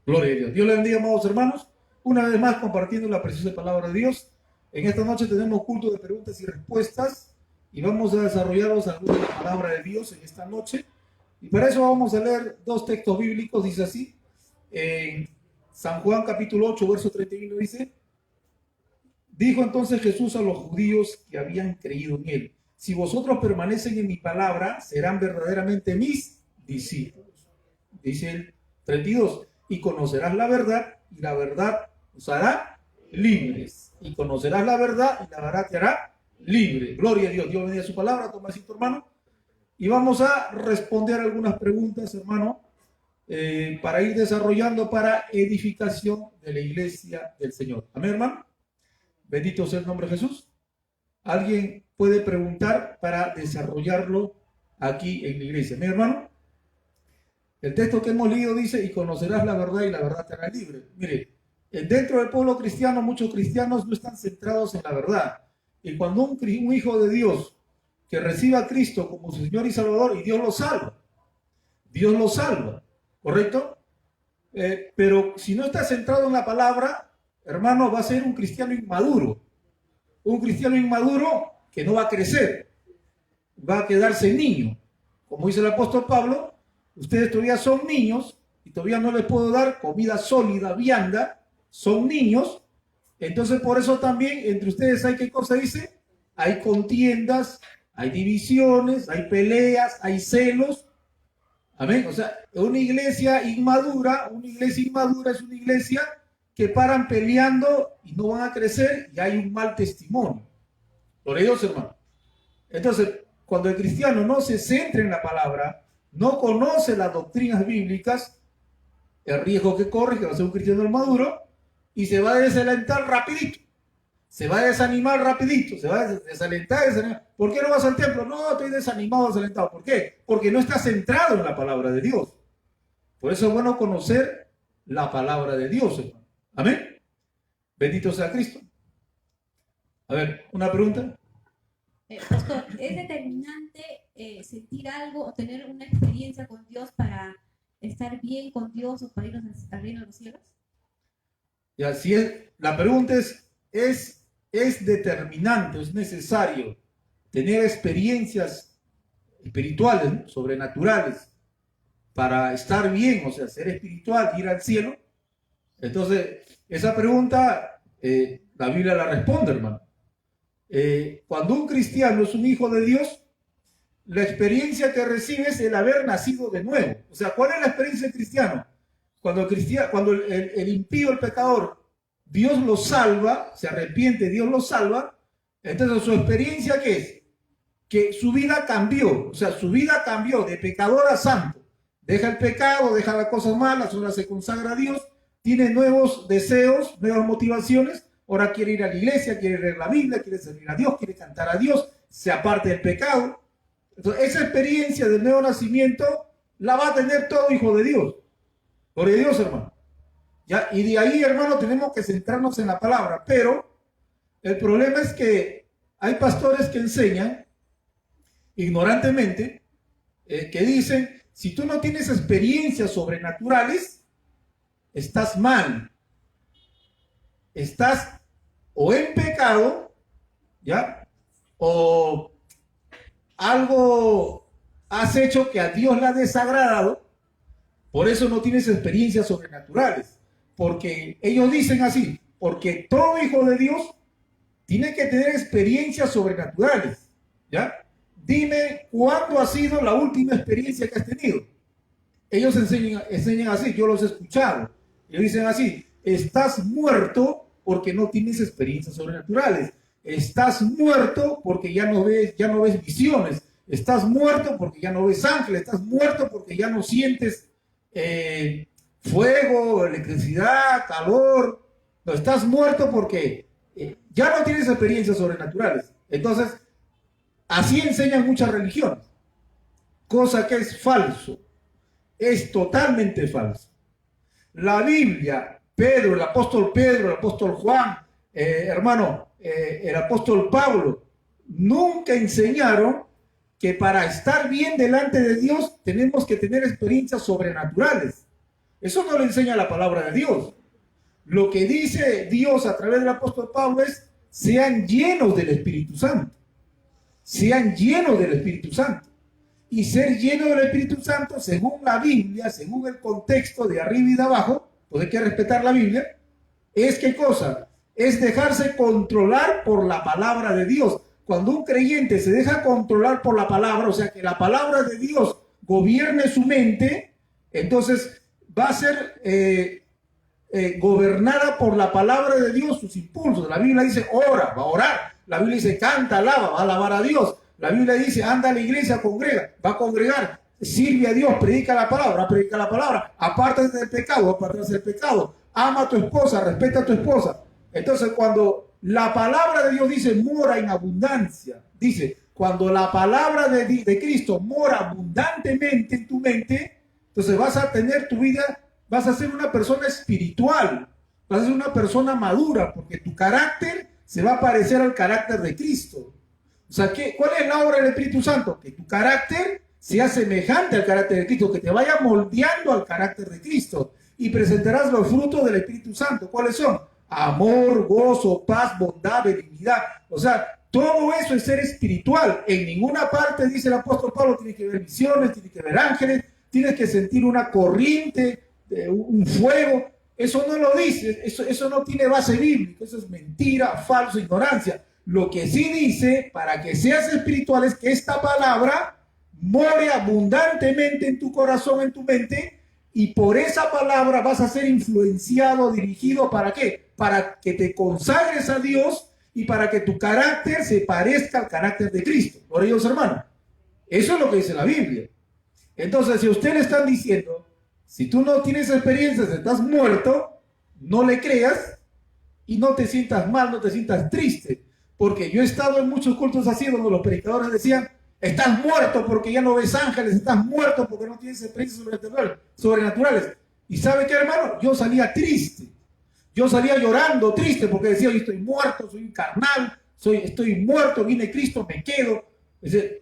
Gloria a Dios. Dios le bendiga, amados hermanos. Una vez más compartiendo la preciosa palabra de Dios. En esta noche tenemos culto de preguntas y respuestas y vamos a desarrollarlos a luz de la palabra de Dios en esta noche. Y para eso vamos a leer dos textos bíblicos. Dice así, en San Juan capítulo 8, verso 31 dice: dijo entonces Jesús a los judíos que habían creído en él: si vosotros permanecen en mi palabra, serán verdaderamente mis discípulos. Dice el 32, y conocerás la verdad, y la verdad os hará libres. Y conocerás la verdad, y la verdad te hará libre. Gloria a Dios. Dios bendiga su palabra. Toma asiento, hermano. Y vamos a responder algunas preguntas, hermano, para ir desarrollando para edificación de la iglesia del Señor. Amén, hermano. Bendito sea el nombre de Jesús. Alguien puede preguntar para desarrollarlo aquí en la iglesia. Amén, hermano. El texto que hemos leído dice: y conocerás la verdad y la verdad te hará libre. Mire, dentro del pueblo cristiano, muchos cristianos no están centrados en la verdad. Y cuando un hijo de Dios que reciba a Cristo como su Señor y Salvador, y Dios lo salva, ¿correcto? Pero si no está centrado en la palabra, hermano, va a ser un cristiano inmaduro que no va a crecer, va a quedarse niño. Como dice el apóstol Pablo, ustedes todavía son niños y todavía no les puedo dar comida sólida, vianda, son niños. Entonces por eso también entre ustedes hay, ¿qué cosa dice? Hay contiendas, hay divisiones, hay peleas, hay celos. Amén. O sea, una iglesia inmadura es una iglesia que paran peleando y no van a crecer, y hay un mal testimonio. Gloria a Dios, hermano. Entonces, cuando el cristiano no se centra en la palabra, no conoce las doctrinas bíblicas, el riesgo que corre es que va a ser un cristiano inmaduro y se va a desalentar rapidito. Se va a desanimar rapidito, se va a desalentar. ¿Por qué no vas al templo? No, estoy desanimado, desalentado. ¿Por qué? Porque no está centrado en la palabra de Dios. Por eso es bueno conocer la palabra de Dios, hermano. Amén. Bendito sea Cristo. A ver, ¿una pregunta? Pastor, ¿es determinante sentir algo o tener una experiencia con Dios para estar bien con Dios o para irnos al reino de los cielos? Y así es. La pregunta es determinante, es necesario tener experiencias espirituales, ¿no?, sobrenaturales, para estar bien, o sea, ser espiritual, ir al cielo. Entonces, esa pregunta, la Biblia la responde, hermano. Cuando un cristiano es un hijo de Dios, la experiencia que recibe es el haber nacido de nuevo. O sea, ¿cuál es la experiencia del cristiano? Cuando el impío, el pecador, Dios lo salva, se arrepiente, Dios lo salva. Entonces, ¿su experiencia qué es? Que su vida cambió. O sea, su vida cambió de pecador a santo. Deja el pecado, deja las cosas malas, ahora se consagra a Dios, tiene nuevos deseos, nuevas motivaciones. Ahora quiere ir a la iglesia, quiere leer la Biblia, quiere servir a Dios, quiere cantar a Dios, se aparte del pecado. Entonces, esa experiencia del nuevo nacimiento la va a tener todo hijo de Dios. Gloria a Dios, hermano. ¿Ya? Y de ahí, hermano, tenemos que centrarnos en la palabra. Pero el problema es que hay pastores que enseñan ignorantemente, que dicen: si tú no tienes experiencias sobrenaturales, estás mal. Estás o en pecado, ¿ya? O algo has hecho que a Dios le ha desagradado, por eso no tienes experiencias sobrenaturales. Porque ellos dicen así: porque todo hijo de Dios tiene que tener experiencias sobrenaturales, ¿ya? Dime cuándo ha sido la última experiencia que has tenido. Ellos enseñan así, yo los he escuchado. Ellos dicen así: estás muerto porque no tienes experiencias sobrenaturales. Estás muerto porque ya no ves visiones. Estás muerto porque ya no ves ángeles. Estás muerto porque ya no sientes fuego, electricidad, calor. No, estás muerto porque ya no tienes experiencias sobrenaturales. Entonces, así enseñan muchas religiones, cosa que es falso, es totalmente falso. La Biblia, el apóstol Pedro, el apóstol Juan, el apóstol Pablo, nunca enseñaron que para estar bien delante de Dios tenemos que tener experiencias sobrenaturales. Eso no lo enseña la palabra de Dios. Lo que dice Dios a través del apóstol Pablo es: sean llenos del Espíritu Santo. Sean llenos del Espíritu Santo. Y ser lleno del Espíritu Santo, según la Biblia, según el contexto de arriba y de abajo, pues hay que respetar la Biblia, es ¿qué cosa? Es dejarse controlar por la palabra de Dios. Cuando un creyente se deja controlar por la palabra, o sea, que la palabra de Dios gobierne su mente, entonces va a ser gobernada por la palabra de Dios, sus impulsos. La Biblia dice ora, va a orar. La Biblia dice canta, alaba, va a alabar a Dios. La Biblia dice anda a la iglesia, congrega, va a congregar. Sirve a Dios, predica la palabra, apártate del pecado, apártate del pecado. Ama a tu esposa, respeta a tu esposa. Entonces, cuando la palabra de Dios dice mora en abundancia, dice, cuando la palabra de Cristo mora abundantemente en tu mente, entonces vas a tener tu vida, vas a ser una persona espiritual, vas a ser una persona madura, porque tu carácter se va a parecer al carácter de Cristo. O sea, ¿cuál es la obra del Espíritu Santo? Que tu carácter sea semejante al carácter de Cristo, que te vaya moldeando al carácter de Cristo, y presentarás los frutos del Espíritu Santo. ¿Cuáles son? Amor, gozo, paz, bondad, benignidad. O sea, todo eso es ser espiritual. En ninguna parte, dice el apóstol Pablo, tienes que ver visiones, tienes que ver ángeles, tienes que sentir una corriente, un fuego. Eso no lo dice, eso no tiene base bíblica, eso es mentira, falso, ignorancia. Lo que sí dice, para que seas espiritual, es que esta palabra more abundantemente en tu corazón, en tu mente, y por esa palabra vas a ser influenciado, dirigido, ¿para qué? Para que te consagres a Dios y para que tu carácter se parezca al carácter de Cristo. Por ellos, hermano, eso es lo que dice la Biblia. Entonces, si a usted le están diciendo, si tú no tienes experiencias, estás muerto, no le creas y no te sientas mal, no te sientas triste. Porque yo he estado en muchos cultos así donde los predicadores decían, estás muerto porque ya no ves ángeles, estás muerto porque no tienes experiencias sobrenaturales. ¿Y sabe qué, hermano? Yo salía triste. Yo salía llorando, triste, porque decía, yo estoy muerto, soy un carnal, estoy muerto, viene Cristo, me quedo.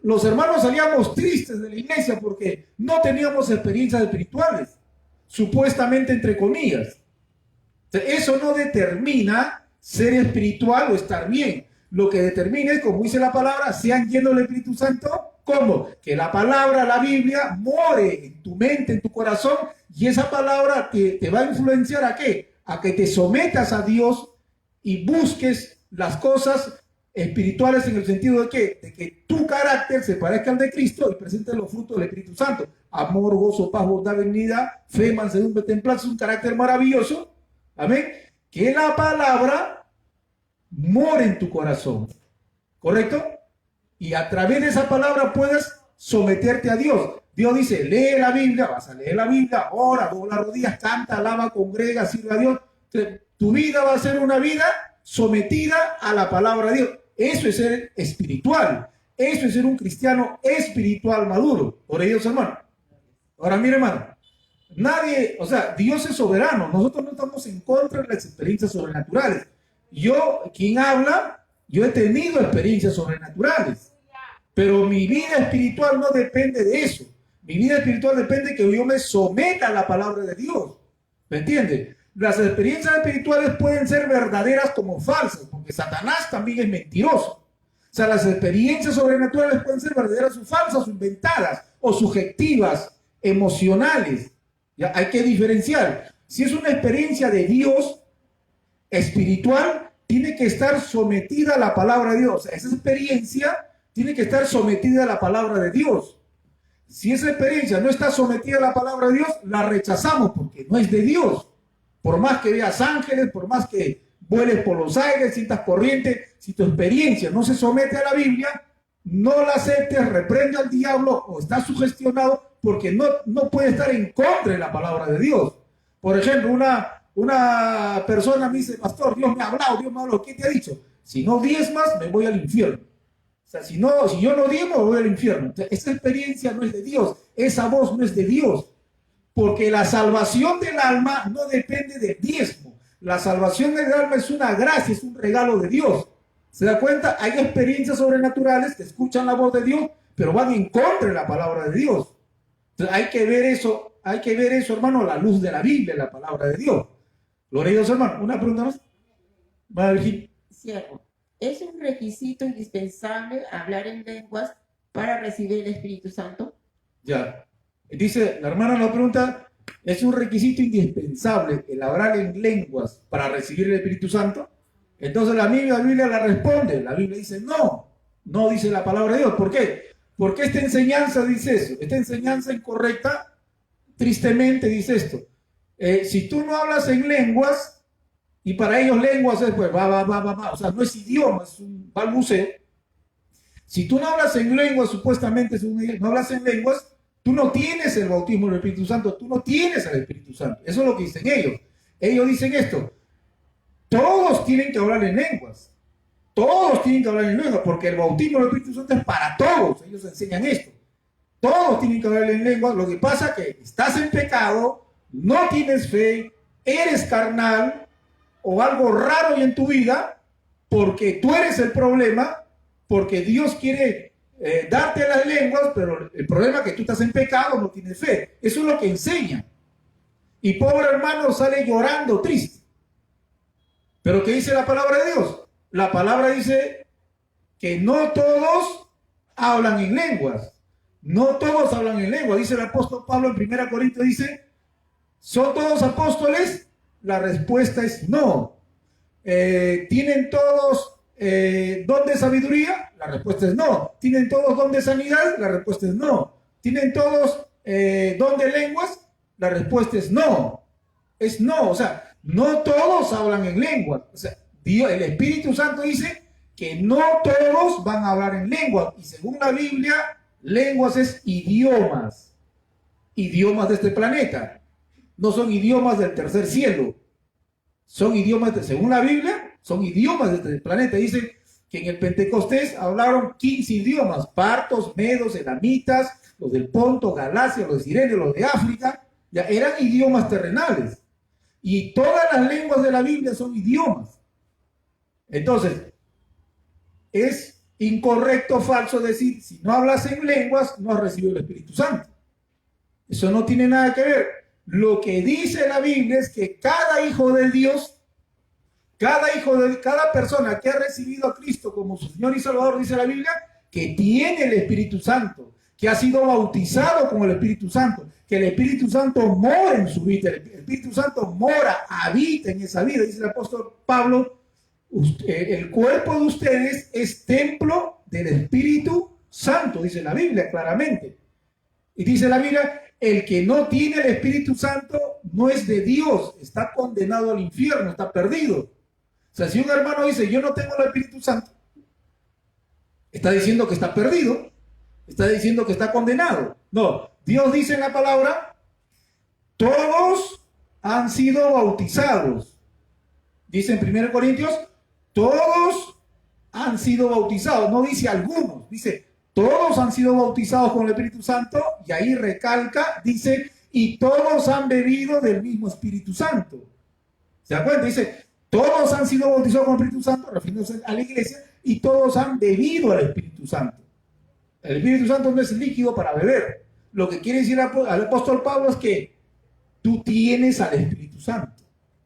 Los hermanos salíamos tristes de la iglesia porque no teníamos experiencias espirituales, supuestamente entre comillas. Eso no determina ser espiritual o estar bien. Lo que determina es, como dice la palabra, sean llenos del Espíritu Santo. ¿Cómo? Que la palabra, la Biblia, more en tu mente, en tu corazón, y esa palabra te va a influenciar ¿a qué? A que te sometas a Dios y busques las cosas espirituales en el sentido de que tu carácter se parezca al de Cristo y presente los frutos del Espíritu Santo. Amor, gozo, paz, bondad, benignidad, fe, mansedumbre, templanza, es un carácter maravilloso. Amén. Que la palabra more en tu corazón. ¿Correcto? Y a través de esa palabra puedes someterte a Dios. Dios dice, lee la Biblia, vas a leer la Biblia, ora, dobla rodillas, canta, alaba, congrega, sirve a Dios. Entonces, tu vida va a ser una vida sometida a la palabra de Dios. Eso es ser espiritual. Eso es ser un cristiano espiritual maduro. Por ellos, hermano. Ahora, mire, hermano. Nadie, o sea, Dios es soberano. Nosotros no estamos en contra de las experiencias sobrenaturales. Yo, quien habla, yo he tenido experiencias sobrenaturales. Pero mi vida espiritual no depende de eso. Mi vida espiritual depende de que yo me someta a la palabra de Dios. ¿Me entiende? Las experiencias espirituales pueden ser verdaderas como falsas, porque Satanás también es mentiroso. O sea, las experiencias sobrenaturales pueden ser verdaderas o falsas, o inventadas, o subjetivas, emocionales. ¿Ya? Hay que diferenciar. Si es una experiencia de Dios espiritual, tiene que estar sometida a la palabra de Dios. Esa experiencia tiene que estar sometida a la palabra de Dios. Si esa experiencia no está sometida a la palabra de Dios, la rechazamos porque no es de Dios. Por más que veas ángeles, por más que vueles por los aires, sientas corriente, si tu experiencia no se somete a la Biblia, no la aceptes, reprende al diablo o está sugestionado porque no puede estar en contra de la palabra de Dios. Por ejemplo, una persona me dice, pastor, Dios me ha hablado, ¿qué te ha dicho? Si no diezmas, me voy al infierno. O sea, si yo no diezmo, me voy al infierno. O sea, esa experiencia no es de Dios, esa voz no es de Dios. Porque la salvación del alma no depende del diezmo. La salvación del alma es una gracia, es un regalo de Dios. ¿Se da cuenta? Hay experiencias sobrenaturales que escuchan la voz de Dios, pero van en contra de la palabra de Dios. Entonces hay que ver eso hay que ver eso, hermano, a la luz de la Biblia, la palabra de Dios. Gloria a Dios, hermano. Una pregunta más. Va, Virginia. Cierto. ¿Es un requisito indispensable hablar en lenguas para recibir el Espíritu Santo? Ya. Dice, la hermana nos pregunta, ¿es un requisito indispensable el hablar en lenguas para recibir el Espíritu Santo? Entonces la Biblia la responde. La Biblia dice, no. No dice la palabra de Dios. ¿Por qué? Porque esta enseñanza dice eso. Esta enseñanza incorrecta, tristemente dice esto. Si tú no hablas en lenguas, y para ellos lenguas es pues va, o sea, no es idioma, es un balbuceo. Si tú no hablas en lenguas, supuestamente no hablas en lenguas, tú no tienes el bautismo del Espíritu Santo, tú no tienes al Espíritu Santo. Eso es lo que dicen ellos. Ellos dicen esto, todos tienen que hablar en lenguas. Todos tienen que hablar en lenguas, porque el bautismo del Espíritu Santo es para todos. Ellos enseñan esto. Todos tienen que hablar en lenguas. Lo que pasa es que estás en pecado, no tienes fe, eres carnal, o algo raro en tu vida, porque tú eres el problema, porque Dios quiere darte las lenguas, pero el problema es que tú estás en pecado, no tienes fe. Eso es lo que enseña. Y pobre hermano sale llorando, triste. Pero ¿qué dice la palabra de Dios? La palabra dice que no todos hablan en lenguas. No todos hablan en lenguas. Dice el apóstol Pablo en 1 Corintios, dice, ¿son todos apóstoles? La respuesta es no. ¿Tienen todos don de sabiduría? La respuesta es no. ¿Tienen todos don de sanidad? La respuesta es no. ¿Tienen todos don de lenguas? La respuesta es no. Es no. O sea, no todos hablan en lenguas. O sea, Dios, el Espíritu Santo dice que no todos van a hablar en lenguas. Y según la Biblia, lenguas es idiomas. Idiomas de este planeta. No son idiomas del tercer cielo. Son idiomas, según la Biblia, son idiomas de este planeta. Dice que en el Pentecostés hablaron 15 idiomas. Partos, medos, elamitas, los del Ponto, Galacia, los de Sirene, los de África. Ya eran idiomas terrenales. Y todas las lenguas de la Biblia son idiomas. Entonces, es incorrecto o falso decir, si no hablas en lenguas, no has recibido el Espíritu Santo. Eso no tiene nada que ver. Lo que dice la Biblia es que cada hijo de Dios, cada persona que ha recibido a Cristo como su Señor y Salvador, dice la Biblia, que tiene el Espíritu Santo, que ha sido bautizado con el Espíritu Santo, que el Espíritu Santo mora en su vida, el Espíritu Santo mora, habita en esa vida. Dice el apóstol Pablo, el cuerpo de ustedes es templo del Espíritu Santo, dice la Biblia claramente. Y dice la Biblia, el que no tiene el Espíritu Santo no es de Dios, está condenado al infierno, está perdido. O sea, si un hermano dice, yo no tengo el Espíritu Santo, está diciendo que está perdido, está diciendo que está condenado. No, Dios dice en la palabra, todos han sido bautizados. Dice en 1 Corintios, todos han sido bautizados. No dice algunos, dice todos han sido bautizados con el Espíritu Santo, y ahí recalca, dice, y todos han bebido del mismo Espíritu Santo. ¿Se dan cuenta? Dice, todos han sido bautizados con el Espíritu Santo, refiriéndose a la iglesia, y todos han bebido al Espíritu Santo. El Espíritu Santo no es líquido para beber. Lo que quiere decir al apóstol Pablo es que tú tienes al Espíritu Santo,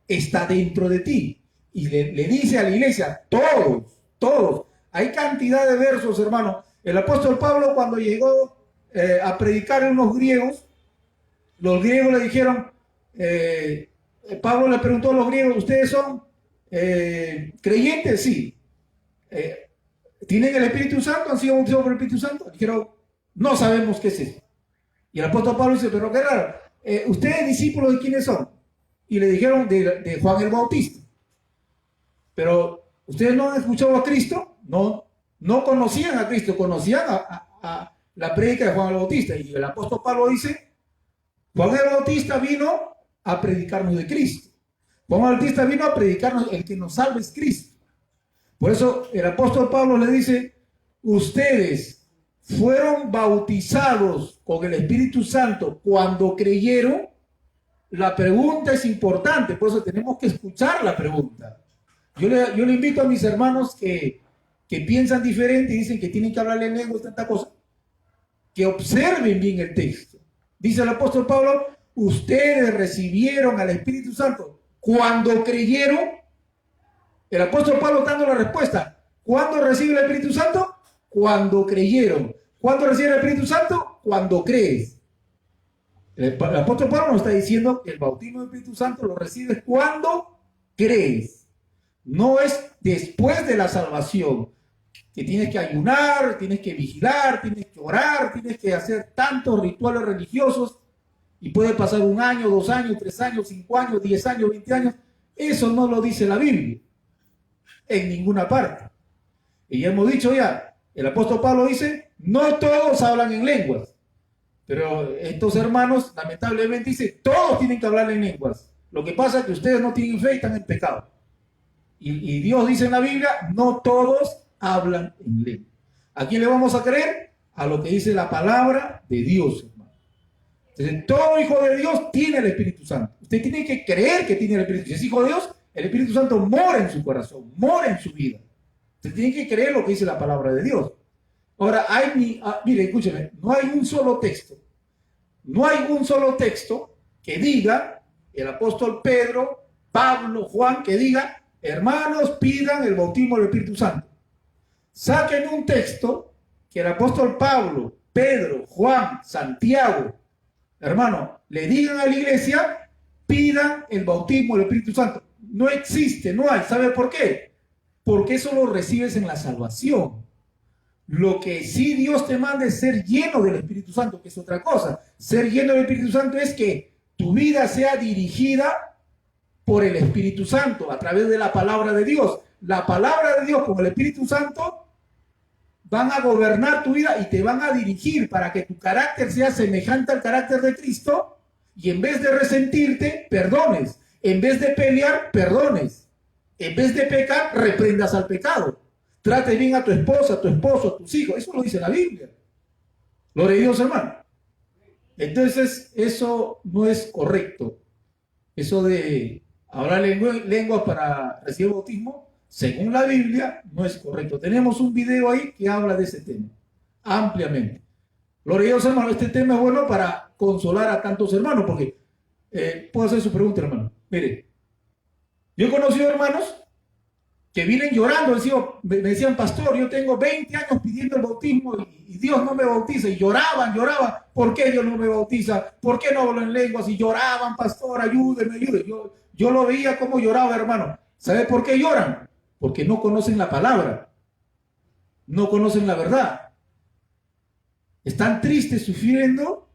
está dentro de ti. Y le dice a la iglesia, todos. Hay cantidad de versos, hermano. El apóstol Pablo, cuando llegó a predicar a unos griegos, los griegos le dijeron, Pablo le preguntó a los griegos, ¿ustedes son creyentes? Sí. ¿Tienen el Espíritu Santo? ¿Han sido bautizados por el Espíritu Santo? Dijeron, no sabemos qué es eso. Y el apóstol Pablo dice, pero qué raro, ¿ustedes discípulos de quiénes son? Y le dijeron de Juan el Bautista. Pero, ¿ustedes no han escuchado a Cristo? No conocían a Cristo, conocían a la prédica de Juan el Bautista. Y el apóstol Pablo dice, Juan el Bautista vino a predicarnos de Cristo. Juan el Bautista vino a predicarnos, el que nos salva es Cristo. Por eso el apóstol Pablo le dice, ustedes fueron bautizados con el Espíritu Santo cuando creyeron. La pregunta es importante, por eso tenemos que escuchar la pregunta. Yo le invito a mis hermanos que piensan diferente y dicen que tienen que hablarle en lengua, tanta cosa, que observen bien el texto. Dice el apóstol Pablo, ustedes recibieron al Espíritu Santo cuando creyeron. El apóstol Pablo dando la respuesta. ¿Cuándo recibe el Espíritu Santo? Cuando creyeron. ¿Cuándo recibe el Espíritu Santo? Cuando crees. El apóstol Pablo nos está diciendo que el bautismo del Espíritu Santo lo recibes cuando crees. No es después de la salvación, que tienes que ayunar, tienes que vigilar, tienes que orar, tienes que hacer tantos rituales religiosos y puede pasar 1 año, 2 años, 3 años, 5 años, 10 años, 20 años. Eso no lo dice la Biblia en ninguna parte. Y ya hemos dicho ya, el apóstol Pablo dice, no todos hablan en lenguas, pero estos hermanos lamentablemente dicen, todos tienen que hablar en lenguas. Lo que pasa es que ustedes no tienen fe y están en pecado. Y Dios dice en la Biblia, no todos hablan en lengua. ¿A quién le vamos a creer? A lo que dice la palabra de Dios, hermano. Entonces, todo hijo de Dios tiene el Espíritu Santo. Usted tiene que creer que tiene el Espíritu Santo. Si es hijo de Dios, el Espíritu Santo mora en su corazón, mora en su vida. Usted tiene que creer lo que dice la palabra de Dios. Ahora, mire, escúcheme, no hay un solo texto. No hay un solo texto que diga, el apóstol Pedro, Pablo, Juan, que diga, hermanos, pidan el bautismo del Espíritu Santo. Saquen un texto que el apóstol Pablo, Pedro, Juan, Santiago, hermano, le digan a la iglesia, pidan el bautismo del Espíritu Santo. No existe, no hay. ¿Sabe por qué? Porque eso lo recibes en la salvación. Lo que sí Dios te manda es ser lleno del Espíritu Santo, que es otra cosa. Ser lleno del Espíritu Santo es que tu vida sea dirigida por el Espíritu Santo, a través de la palabra de Dios. La palabra de Dios con el Espíritu Santo van a gobernar tu vida y te van a dirigir para que tu carácter sea semejante al carácter de Cristo y en vez de resentirte, perdones. En vez de pelear, perdones. En vez de pecar, reprendas al pecado. Trate bien a tu esposa, a tu esposo, a tus hijos. Eso lo dice la Biblia. Gloria a Dios, hermano. Entonces, eso no es correcto. Eso de hablar lenguas para recibir bautismo, según la Biblia, no es correcto. Tenemos un video ahí que habla de ese tema, ampliamente. Gloria a Dios, hermano. Este tema es bueno para consolar a tantos hermanos, porque puedo hacer su pregunta, hermano. Mire, yo he conocido hermanos que vienen llorando, me decían, pastor, yo tengo 20 años pidiendo el bautismo y Dios no me bautiza, y lloraban, ¿por qué Dios no me bautiza? ¿Por qué no hablo en lenguas? Y lloraban, pastor, ayúdeme. Yo lo veía como lloraba, hermano. ¿Sabe por qué lloran? Porque no conocen la palabra, no conocen la verdad. Están tristes, sufriendo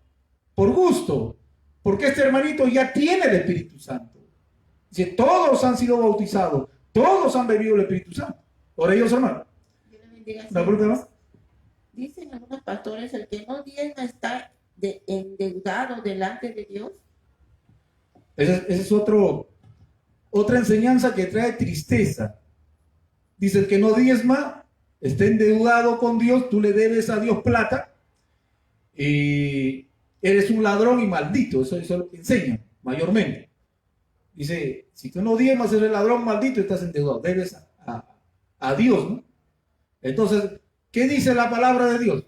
por gusto, porque este hermanito ya tiene el Espíritu Santo. Dice, todos han sido bautizados, todos han bebido el Espíritu Santo. Por ellos, hermano. ¿Una pregunta más? Dicen algunos pastores, el que no diezma está endeudado delante de Dios. Esa es otra enseñanza que trae tristeza. Dice, el que no diezma está endeudado con Dios, tú le debes a Dios plata y eres un ladrón y maldito. Eso es lo que enseñan mayormente. Dice, si tú no diezmas, eres ladrón maldito y estás endeudado. Debes a Dios, ¿no? Entonces, ¿qué dice la palabra de Dios?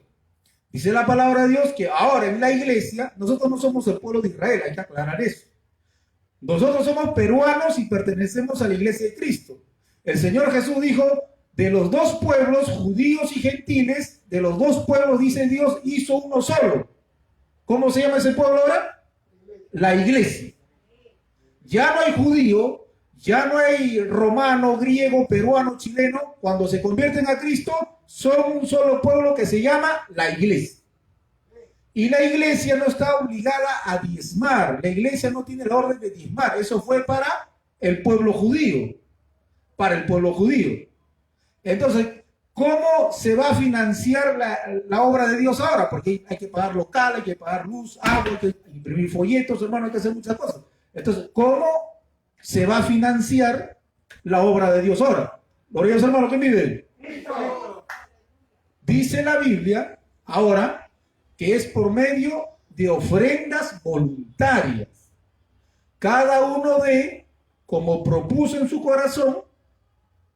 Dice la palabra de Dios que ahora en la iglesia, nosotros no somos el pueblo de Israel, hay que aclarar eso. Nosotros somos peruanos y pertenecemos a la iglesia de Cristo. El Señor Jesús dijo, de los dos pueblos, judíos y gentiles, de los dos pueblos, dice Dios, hizo uno solo. ¿Cómo se llama ese pueblo ahora? La iglesia. Ya no hay judío, ya no hay romano, griego, peruano, chileno. Cuando se convierten a Cristo, son un solo pueblo que se llama la iglesia. Y la iglesia no está obligada a diezmar. La iglesia no tiene la orden de diezmar. Eso fue para el pueblo judío. Para el pueblo judío. Entonces, ¿cómo se va a financiar la obra de Dios ahora? Porque hay que pagar local, hay que pagar luz, agua, hay que imprimir folletos, hermano, hay que hacer muchas cosas. Entonces, ¿cómo se va a financiar la obra de Dios ahora? Gloria a Dios, hermano, ¿quién vive? Dice la Biblia ahora que es por medio de ofrendas voluntarias. Cada uno como propuso en su corazón,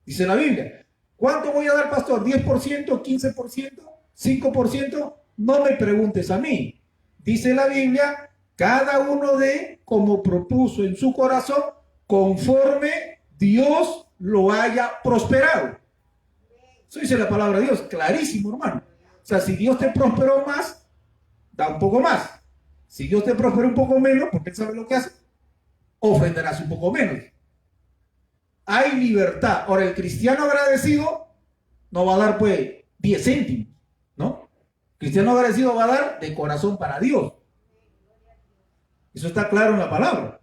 dice la Biblia. ¿Cuánto voy a dar, pastor? ¿10%? ¿15%? ¿5%? No me preguntes a mí. Dice la Biblia, Cada uno dé como propuso en su corazón, conforme Dios lo haya prosperado. Eso dice la palabra de Dios, clarísimo, hermano. O sea, si Dios te prosperó más, da un poco más. Si Dios te prosperó un poco menos, porque Él sabe lo que hace, ofrenderás un poco menos. Hay libertad. Ahora, el cristiano agradecido no va a dar, pues, 10 céntimos, ¿no? El cristiano agradecido va a dar de corazón para Dios. Eso está claro en la palabra.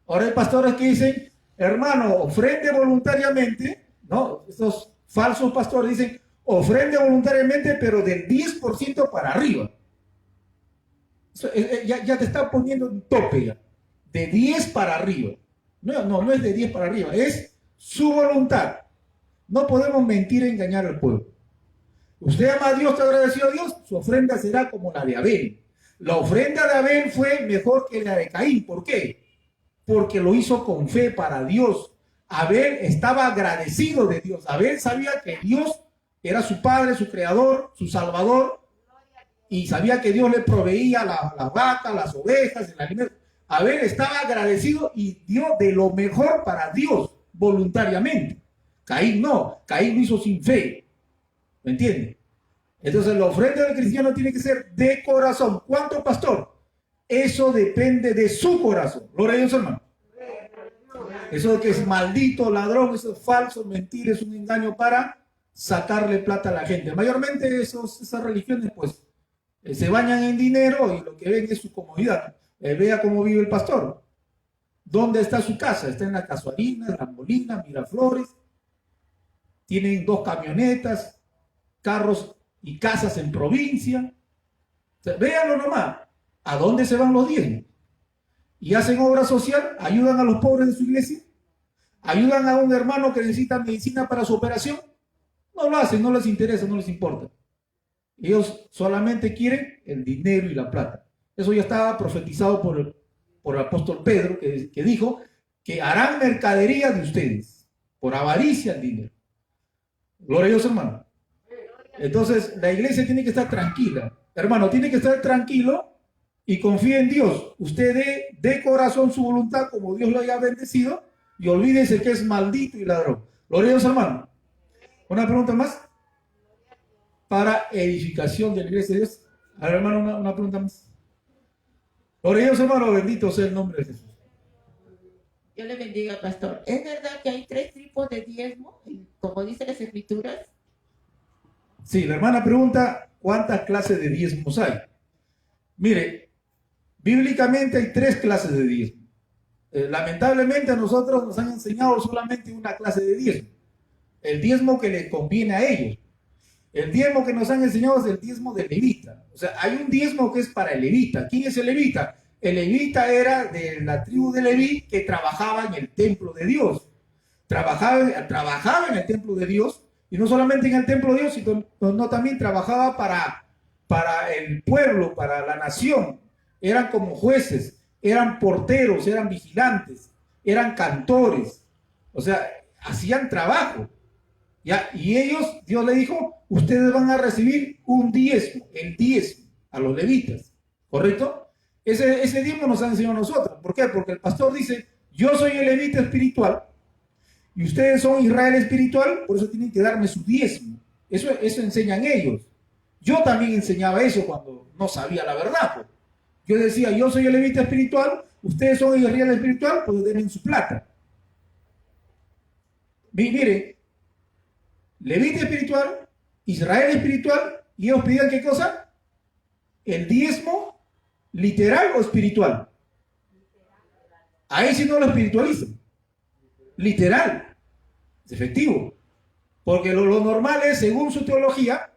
Ahora hay pastores que dicen, hermano, ofrende voluntariamente, ¿no? Estos falsos pastores dicen, ofrende voluntariamente, pero del 10% para arriba. Eso, ya te está poniendo un tope ya. De 10 para arriba. No es de 10 para arriba, es su voluntad. No podemos mentir e engañar al pueblo. Usted ama a Dios, está agradecido a Dios, su ofrenda será como la de Abel. La ofrenda de Abel fue mejor que la de Caín. ¿Por qué? Porque lo hizo con fe para Dios. Abel estaba agradecido de Dios. Abel sabía que Dios era su padre, su creador, su salvador, y sabía que Dios le proveía las vacas, las ovejas, el alimento. Abel estaba agradecido y dio de lo mejor para Dios voluntariamente. Caín no, Caín lo hizo sin fe. ¿Me entiende? Entonces la ofrenda del cristiano tiene que ser de corazón. ¿Cuánto, pastor? Eso depende de su corazón. Gloria a Dios, hermano. Eso de que es maldito, ladrón, eso es falso, mentira, es un engaño para sacarle plata a la gente. Mayormente esas religiones pues se bañan en dinero y lo que ven es su comodidad. Vea cómo vive el pastor. ¿Dónde está su casa? Está en la Casuarina, en la Molina, Miraflores. Tienen 2 camionetas, carros y casas en provincia. O sea, véanlo nomás. ¿A dónde se van los diezmos? Y hacen obra social, ayudan a los pobres de su iglesia, ayudan a un hermano que necesita medicina para su operación. No lo hacen, no les interesa, no les importa. Ellos solamente quieren el dinero y la plata. Eso ya estaba profetizado por el apóstol Pedro, que dijo que harán mercadería de ustedes, por avaricia el dinero. Gloria a Dios, hermano. Entonces, la iglesia tiene que estar tranquila. Hermano, tiene que estar tranquilo y confíe en Dios. Usted dé de corazón su voluntad como Dios lo haya bendecido y olvídese que es maldito y ladrón. Gloria a Dios, hermano. ¿Una pregunta más? Para edificación de la iglesia de Dios. A ver, hermano, una pregunta más. Gloria a Dios, hermano, bendito sea el nombre de Jesús. Dios le bendiga, pastor. ¿Es verdad que hay 3 tipos de diezmo, como dicen las escrituras? Sí, la hermana pregunta, ¿cuántas clases de diezmos hay? Mire, bíblicamente hay 3 clases de diezmo. Lamentablemente a nosotros nos han enseñado solamente una clase de diezmo. El diezmo que les conviene a ellos. El diezmo que nos han enseñado es el diezmo del levita. O sea, hay un diezmo que es para el levita. ¿Quién es el levita? El levita era de la tribu de Leví que trabajaba en el templo de Dios. Trabajaba en el templo de Dios, y no solamente en el templo de Dios, sino también trabajaba para el pueblo, para la nación. Eran como jueces, eran porteros, eran vigilantes, eran cantores. O sea, hacían trabajo. ¿Ya? Y ellos, Dios le dijo, ustedes van a recibir un diezmo, el diezmo, a los levitas. ¿Correcto? Ese diezmo nos ha enseñado a nosotros. ¿Por qué? Porque el pastor dice, yo soy el levita espiritual y ustedes son Israel espiritual, por eso tienen que darme su diezmo. Eso enseñan ellos. Yo también enseñaba eso cuando no sabía la verdad. Pues. Yo decía, yo soy el levita espiritual, ustedes son Israel espiritual, pues denme su plata. Mire, levita espiritual, Israel espiritual, y ellos pedían ¿qué cosa? El diezmo literal o espiritual. Ahí sí no lo espiritualizan. Literal. Es efectivo. Porque lo normal es, según su teología,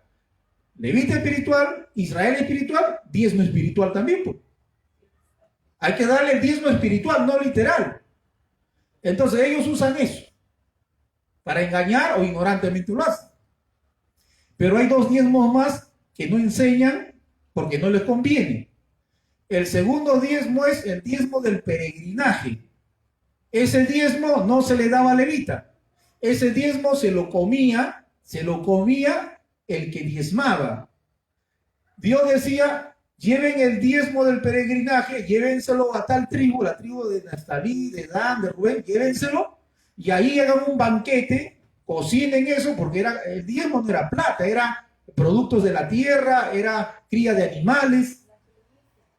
levita espiritual, Israel espiritual, diezmo espiritual también. Pues. Hay que darle el diezmo espiritual, no literal. Entonces ellos usan eso para engañar o ignorantemente lo hacen. Pero hay 2 diezmos más que no enseñan porque no les conviene. El segundo diezmo es el diezmo del peregrinaje. Ese diezmo no se le daba a levita. Ese diezmo se lo comía el que diezmaba. Dios decía, lleven el diezmo del peregrinaje, llévenselo a tal tribu, la tribu de Naftalí, de Dan, de Rubén, llévenselo, y ahí hagan un banquete, cocinen eso, porque el diezmo no era plata, era productos de la tierra, era cría de animales,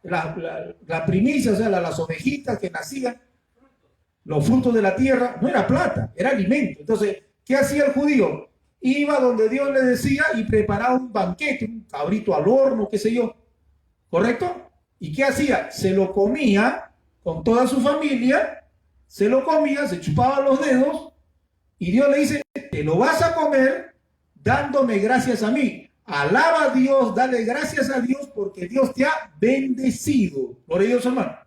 la primicia, o sea, las ovejitas que nacían, los frutos de la tierra, no era plata, era alimento. Entonces, ¿qué hacía el judío? Iba donde Dios le decía y preparaba un banquete, un cabrito al horno, qué sé yo, ¿correcto? ¿Y qué hacía? Se lo comía con toda su familia, se lo comía, se chupaba los dedos, y Dios le dice, te lo vas a comer dándome gracias a mí. Alaba a Dios, dale gracias a Dios porque Dios te ha bendecido. Gloria a Dios, hermano.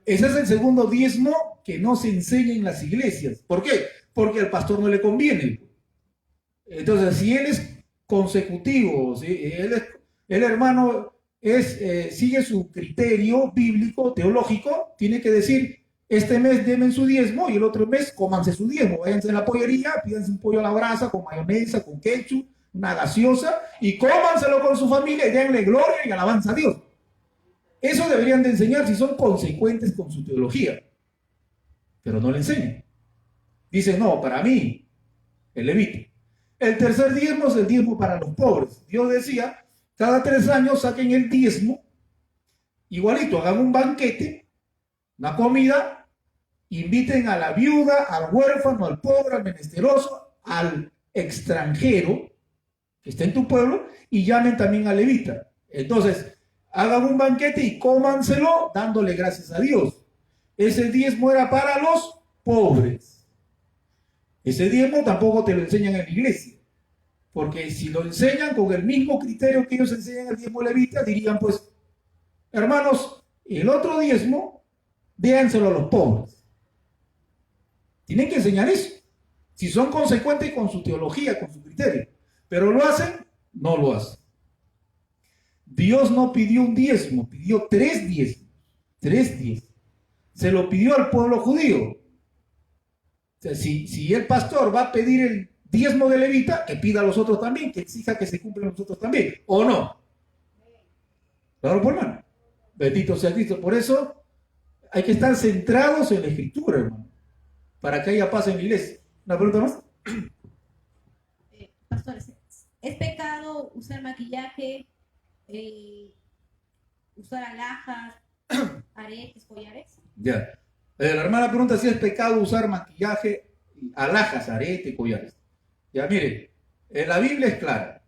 Ese es el segundo diezmo que no se enseña en las iglesias. ¿Por qué? Porque al pastor no le conviene. Entonces, si él es consecutivo, ¿sí? El hermano sigue su criterio bíblico, teológico, tiene que decir, este mes denme su diezmo y el otro mes cómanse su diezmo. Váyanse a la pollería, pídanse un pollo a la brasa con mayonesa, con ketchup, una gaseosa, y cómanselo con su familia y denle gloria y alabanza a Dios. Eso deberían de enseñar si son consecuentes con su teología, pero no le enseñan. Dicen, no, para mí, el levita. El tercer diezmo es el diezmo para los pobres. Dios decía, cada 3 años saquen el diezmo, igualito, hagan un banquete, una comida, inviten a la viuda, al huérfano, al pobre, al menesteroso, al extranjero que está en tu pueblo, y llamen también al levita. Entonces, hagan un banquete y cómanselo dándole gracias a Dios. Ese diezmo era para los pobres. Ese diezmo tampoco te lo enseñan en la iglesia, porque si lo enseñan con el mismo criterio que ellos enseñan el diezmo levita, dirían pues, hermanos, el otro diezmo, déanselo a los pobres. Tienen que enseñar eso, si son consecuentes con su teología, con su criterio. Pero lo hacen, no lo hacen. Dios no pidió un diezmo, pidió 3 diezmos. 3 diezmos. Se lo pidió al pueblo judío. O sea, si el pastor va a pedir el diezmo de levita, que pida a los otros también, que exija que se cumplan los otros también, ¿o no? Claro, por hermano. Bendito sea Cristo. Por eso hay que estar centrados en la Escritura, hermano, para que haya paz en la iglesia. ¿Una pregunta más? Pastor, ¿es pecado usar maquillaje, usar alhajas, aretes, collares? Ya. La hermana pregunta si es pecado usar maquillaje, alhajas, aretes, collares. Ya, mire, la Biblia es clara.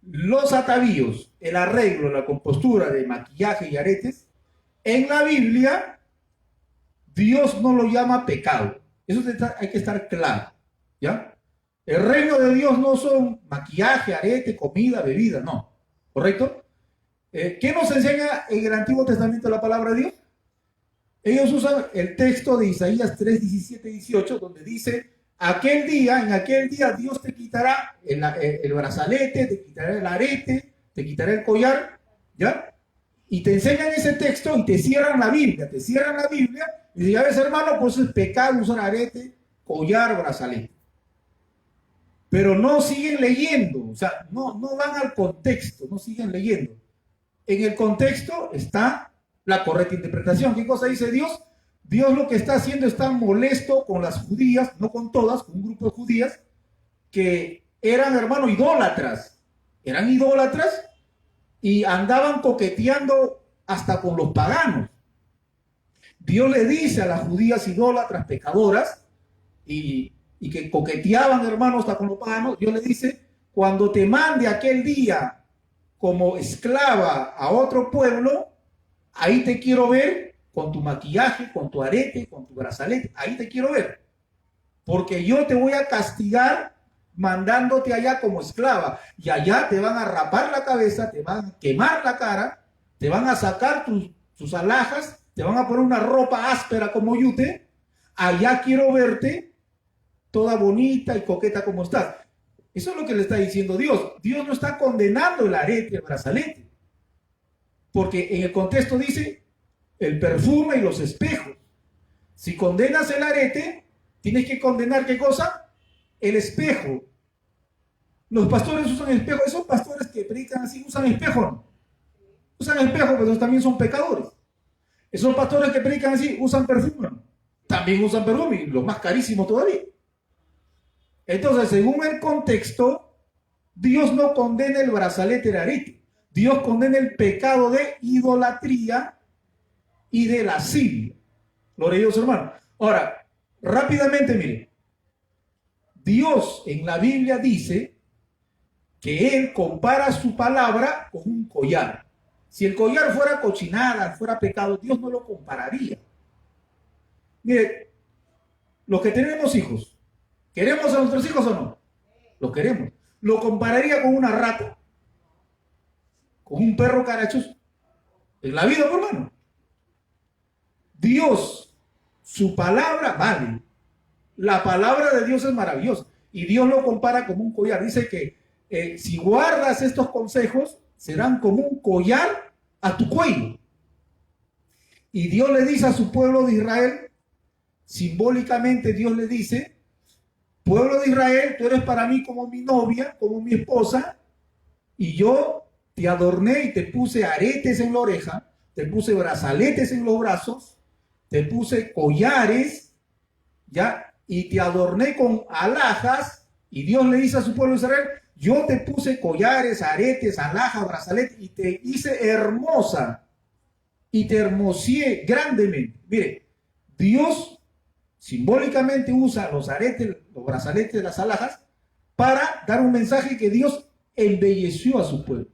Los atavíos, el arreglo, la compostura de maquillaje y aretes, en la Biblia, Dios no lo llama pecado. Eso hay que estar claro. ¿Ya? El reino de Dios no son maquillaje, arete, comida, bebida, no. ¿Correcto? ¿Qué nos enseña en el Antiguo Testamento la palabra de Dios? Ellos usan el texto de Isaías 3, 17 y 18, donde dice, en aquel día Dios te quitará el brazalete, te quitará el arete, te quitará el collar, ¿ya? Y te enseñan ese texto y te cierran la Biblia, y dicen, ya ves hermano, pues es pecado usar arete, collar, brazalete. Pero no siguen leyendo, o sea, no van al contexto, no siguen leyendo. En el contexto está la correcta interpretación. ¿Qué cosa dice Dios? Dios lo que está haciendo está molesto con las judías, no con todas, con un grupo de judías que eran, hermano, idólatras. Eran idólatras y andaban coqueteando hasta con los paganos. Dios le dice a las judías idólatras, pecadoras, y que coqueteaban, hermano, hasta con los paganos, Dios le dice, cuando te mande aquel día como esclava a otro pueblo, ahí te quiero ver con tu maquillaje, con tu arete, con tu brazalete, ahí te quiero ver. Porque yo te voy a castigar mandándote allá como esclava. Y allá te van a rapar la cabeza, te van a quemar la cara, te van a sacar tus alhajas, te van a poner una ropa áspera como yute. Allá quiero verte toda bonita y coqueta como estás. Eso es lo que le está diciendo Dios. Dios no está condenando el arete, el brazalete. Porque en el contexto dice el perfume y los espejos. Si condenas el arete, tienes que condenar ¿qué cosa? El espejo. Los pastores usan espejo. Esos pastores que predican así usan espejo, ¿no? Usan espejo, pero también son pecadores. Esos pastores que predican así usan perfume, ¿no? También usan perfume, y lo más carísimo todavía. Entonces, según el contexto, Dios no condena el brazalete de arete. Dios condena el pecado de idolatría y de lascivia. Gloria a Dios, hermano. Ahora, rápidamente, mire. Dios en la Biblia dice que Él compara su palabra con un collar. Si el collar fuera cochinada, fuera pecado, Dios no lo compararía. Mire, los que tenemos hijos, ¿queremos a nuestros hijos o no? Lo queremos. ¿Lo compararía con una rata? ¿Con un perro carachoso? En la vida, hermano. Dios, su palabra vale. La palabra de Dios es maravillosa. Y Dios lo compara como un collar. Dice que si guardas estos consejos, serán como un collar a tu cuello. Y Dios le dice a su pueblo de Israel, simbólicamente Dios le dice, pueblo de Israel, tú eres para mí como mi novia, como mi esposa, y yo te adorné y te puse aretes en la oreja, te puse brazaletes en los brazos, te puse collares, ¿ya? Y te adorné con alhajas, y Dios le dice a su pueblo de Israel, yo te puse collares, aretes, alhajas, brazaletes, y te hice hermosa, y te hermosé grandemente. Mire, Dios simbólicamente usa los aretes, los brazaletes, las alhajas, para dar un mensaje que Dios embelleció a su pueblo.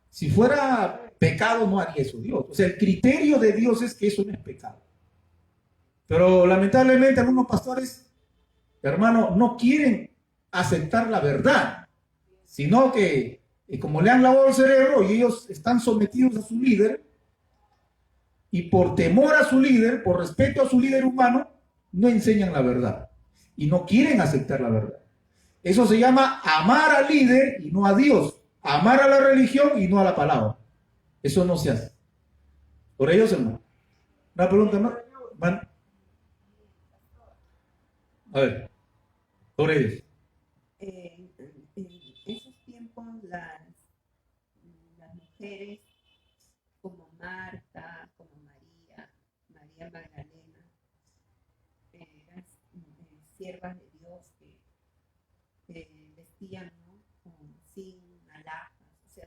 Si fuera pecado, no haría eso Dios. O sea, el criterio de Dios es que eso no es pecado. Pero lamentablemente algunos pastores, hermano, no quieren aceptar la verdad, sino que como le han lavado el cerebro y ellos están sometidos a su líder, y por temor a su líder, por respeto a su líder humano, no enseñan la verdad y no quieren aceptar la verdad. Eso se llama amar al líder y no a Dios, amar a la religión y no a la palabra. Eso no se hace. Por ellos, hermano. Una pregunta, ¿no? Van. A ver, por ellos. En esos tiempos las mujeres como Marta, como María Magdalena, eran siervas de Dios que vestían, ¿no? Sin alhajas, o sea,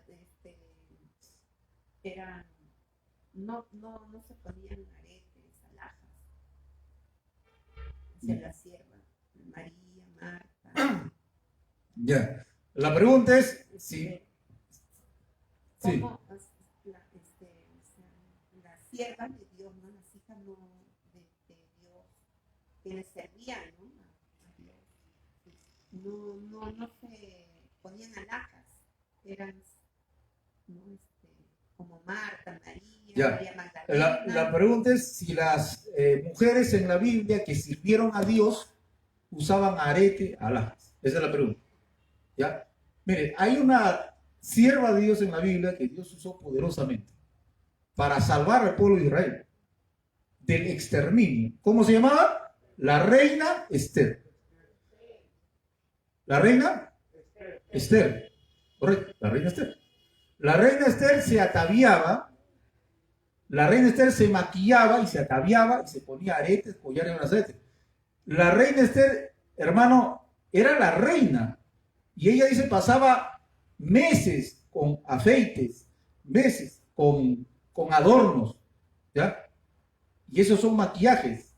eran, no se ponían aretes, alhajas, o sea, las siervas, María, Marta. Ya. La pregunta es si... Sí. ¿Cómo las siervas de Dios, ¿no? Las hijas de Dios, que les servían, ¿no? A Dios. No se ponían alhajas, eran, ¿no? Como Marta, María Magdalena. La pregunta es si las mujeres en la Biblia que sirvieron a Dios usaban arete, alhajas. Esa es la pregunta. ¿Ya? Mire, hay una sierva de Dios en la Biblia que Dios usó poderosamente para salvar al pueblo de Israel del exterminio. ¿Cómo se llamaba? La reina Esther. ¿La reina? Esther. Correcto, la reina Esther. La reina Esther se ataviaba, la reina Esther se maquillaba y se ataviaba y se ponía aretes, collares y brazaletes. La reina Esther, hermano, era la reina. Y ella dice, pasaba meses con afeites, meses con adornos, ¿ya? Y esos son maquillajes.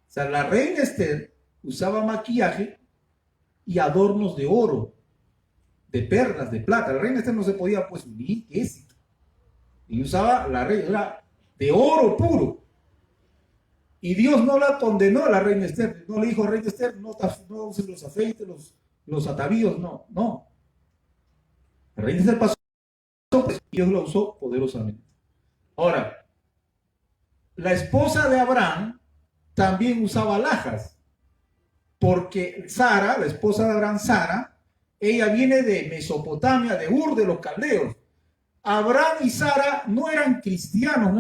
O sea, la reina Esther usaba maquillaje y adornos de oro, de perlas, de plata. La reina Esther no se podía, pues, ni éxito. Y usaba, la reina era de oro puro. Y Dios no la condenó a la reina Esther. No le dijo a reina Esther, no uses los afeites, los atavíos, no. La reina Esther pasó, pues, y Dios la usó poderosamente. Ahora, la esposa de Abraham también usaba alhajas, porque Sara, la esposa de Abraham, Sara, ella viene de Mesopotamia, de Ur, de los caldeos. Abraham y Sara no eran cristianos,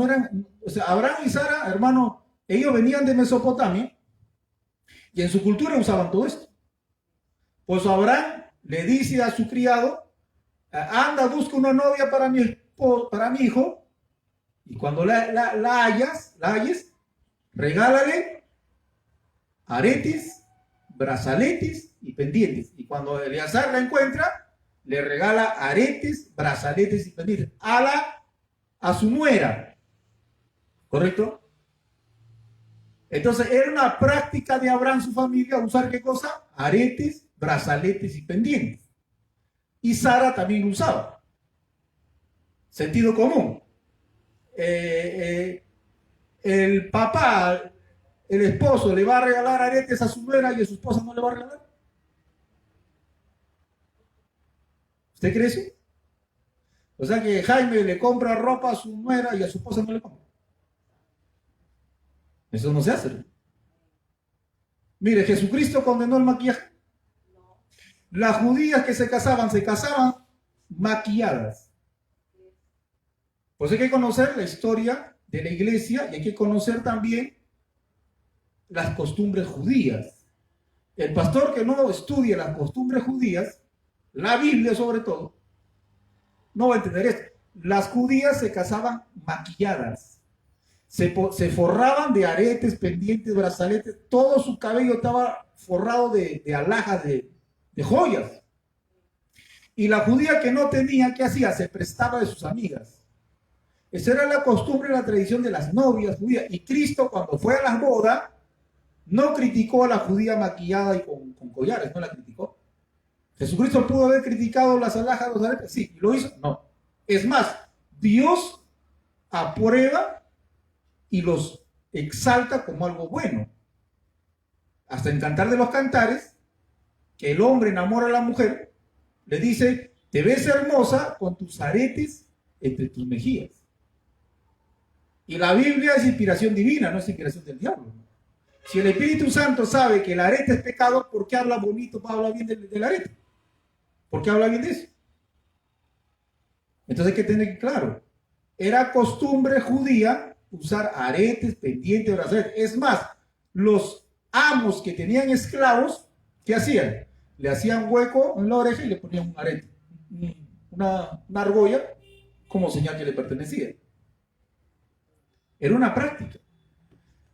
o sea, Abraham y Sara, hermano, ellos venían de Mesopotamia y en su cultura usaban todo esto. Pues Abraham le dice a su criado, anda, busca una novia para mi hijo, y cuando la halles, regálale aretes, brazaletes y pendientes. Y cuando Eleazar la encuentra, le regala aretes, brazaletes y pendientes a su nuera. ¿Correcto? Entonces era una práctica de Abraham, su familia, usar ¿qué cosa? Aretes, brazaletes y pendientes. Y Sara también lo usaba. Sentido común. El papá, el esposo, le va a regalar aretes a su nuera y a su esposa no le va a regalar. ¿Usted cree eso? O sea que Jaime le compra ropa a su nuera y a su esposa no le compra. Eso no se hace, ¿no? Mire, Jesucristo condenó el maquillaje. Las judías que se casaban maquilladas. Pues hay que conocer la historia de la iglesia y hay que conocer también las costumbres judías. El pastor que no estudie las costumbres judías, la Biblia sobre todo, no va a entender esto. Las judías se casaban maquilladas. Se forraban de aretes, pendientes, brazaletes. Todo su cabello estaba forrado de alhajas, de joyas. Y la judía que no tenía, ¿qué hacía? Se prestaba de sus amigas. Esa era la costumbre, la tradición de las novias judías. Y Cristo, cuando fue a las bodas, no criticó a la judía maquillada y con collares, no la criticó. ¿Jesucristo pudo haber criticado las alhajas, los aretes? Sí. ¿Lo hizo? No. Es más, Dios aprueba y los exalta como algo bueno. Hasta en Cantar de los Cantares, que el hombre enamora a la mujer, le dice, te ves hermosa con tus aretes entre tus mejillas. Y la Biblia es inspiración divina, no es inspiración del diablo. Si el Espíritu Santo sabe que el arete es pecado, ¿por qué habla bonito, habla bien del arete? ¿Por qué habla bien de eso? Entonces hay que tener claro, era costumbre judía usar aretes, pendientes, brazaletes. Es más, los amos que tenían esclavos, ¿qué hacían? Le hacían hueco en la oreja y le ponían un arete, una argolla, como señal que le pertenecía. Era una práctica.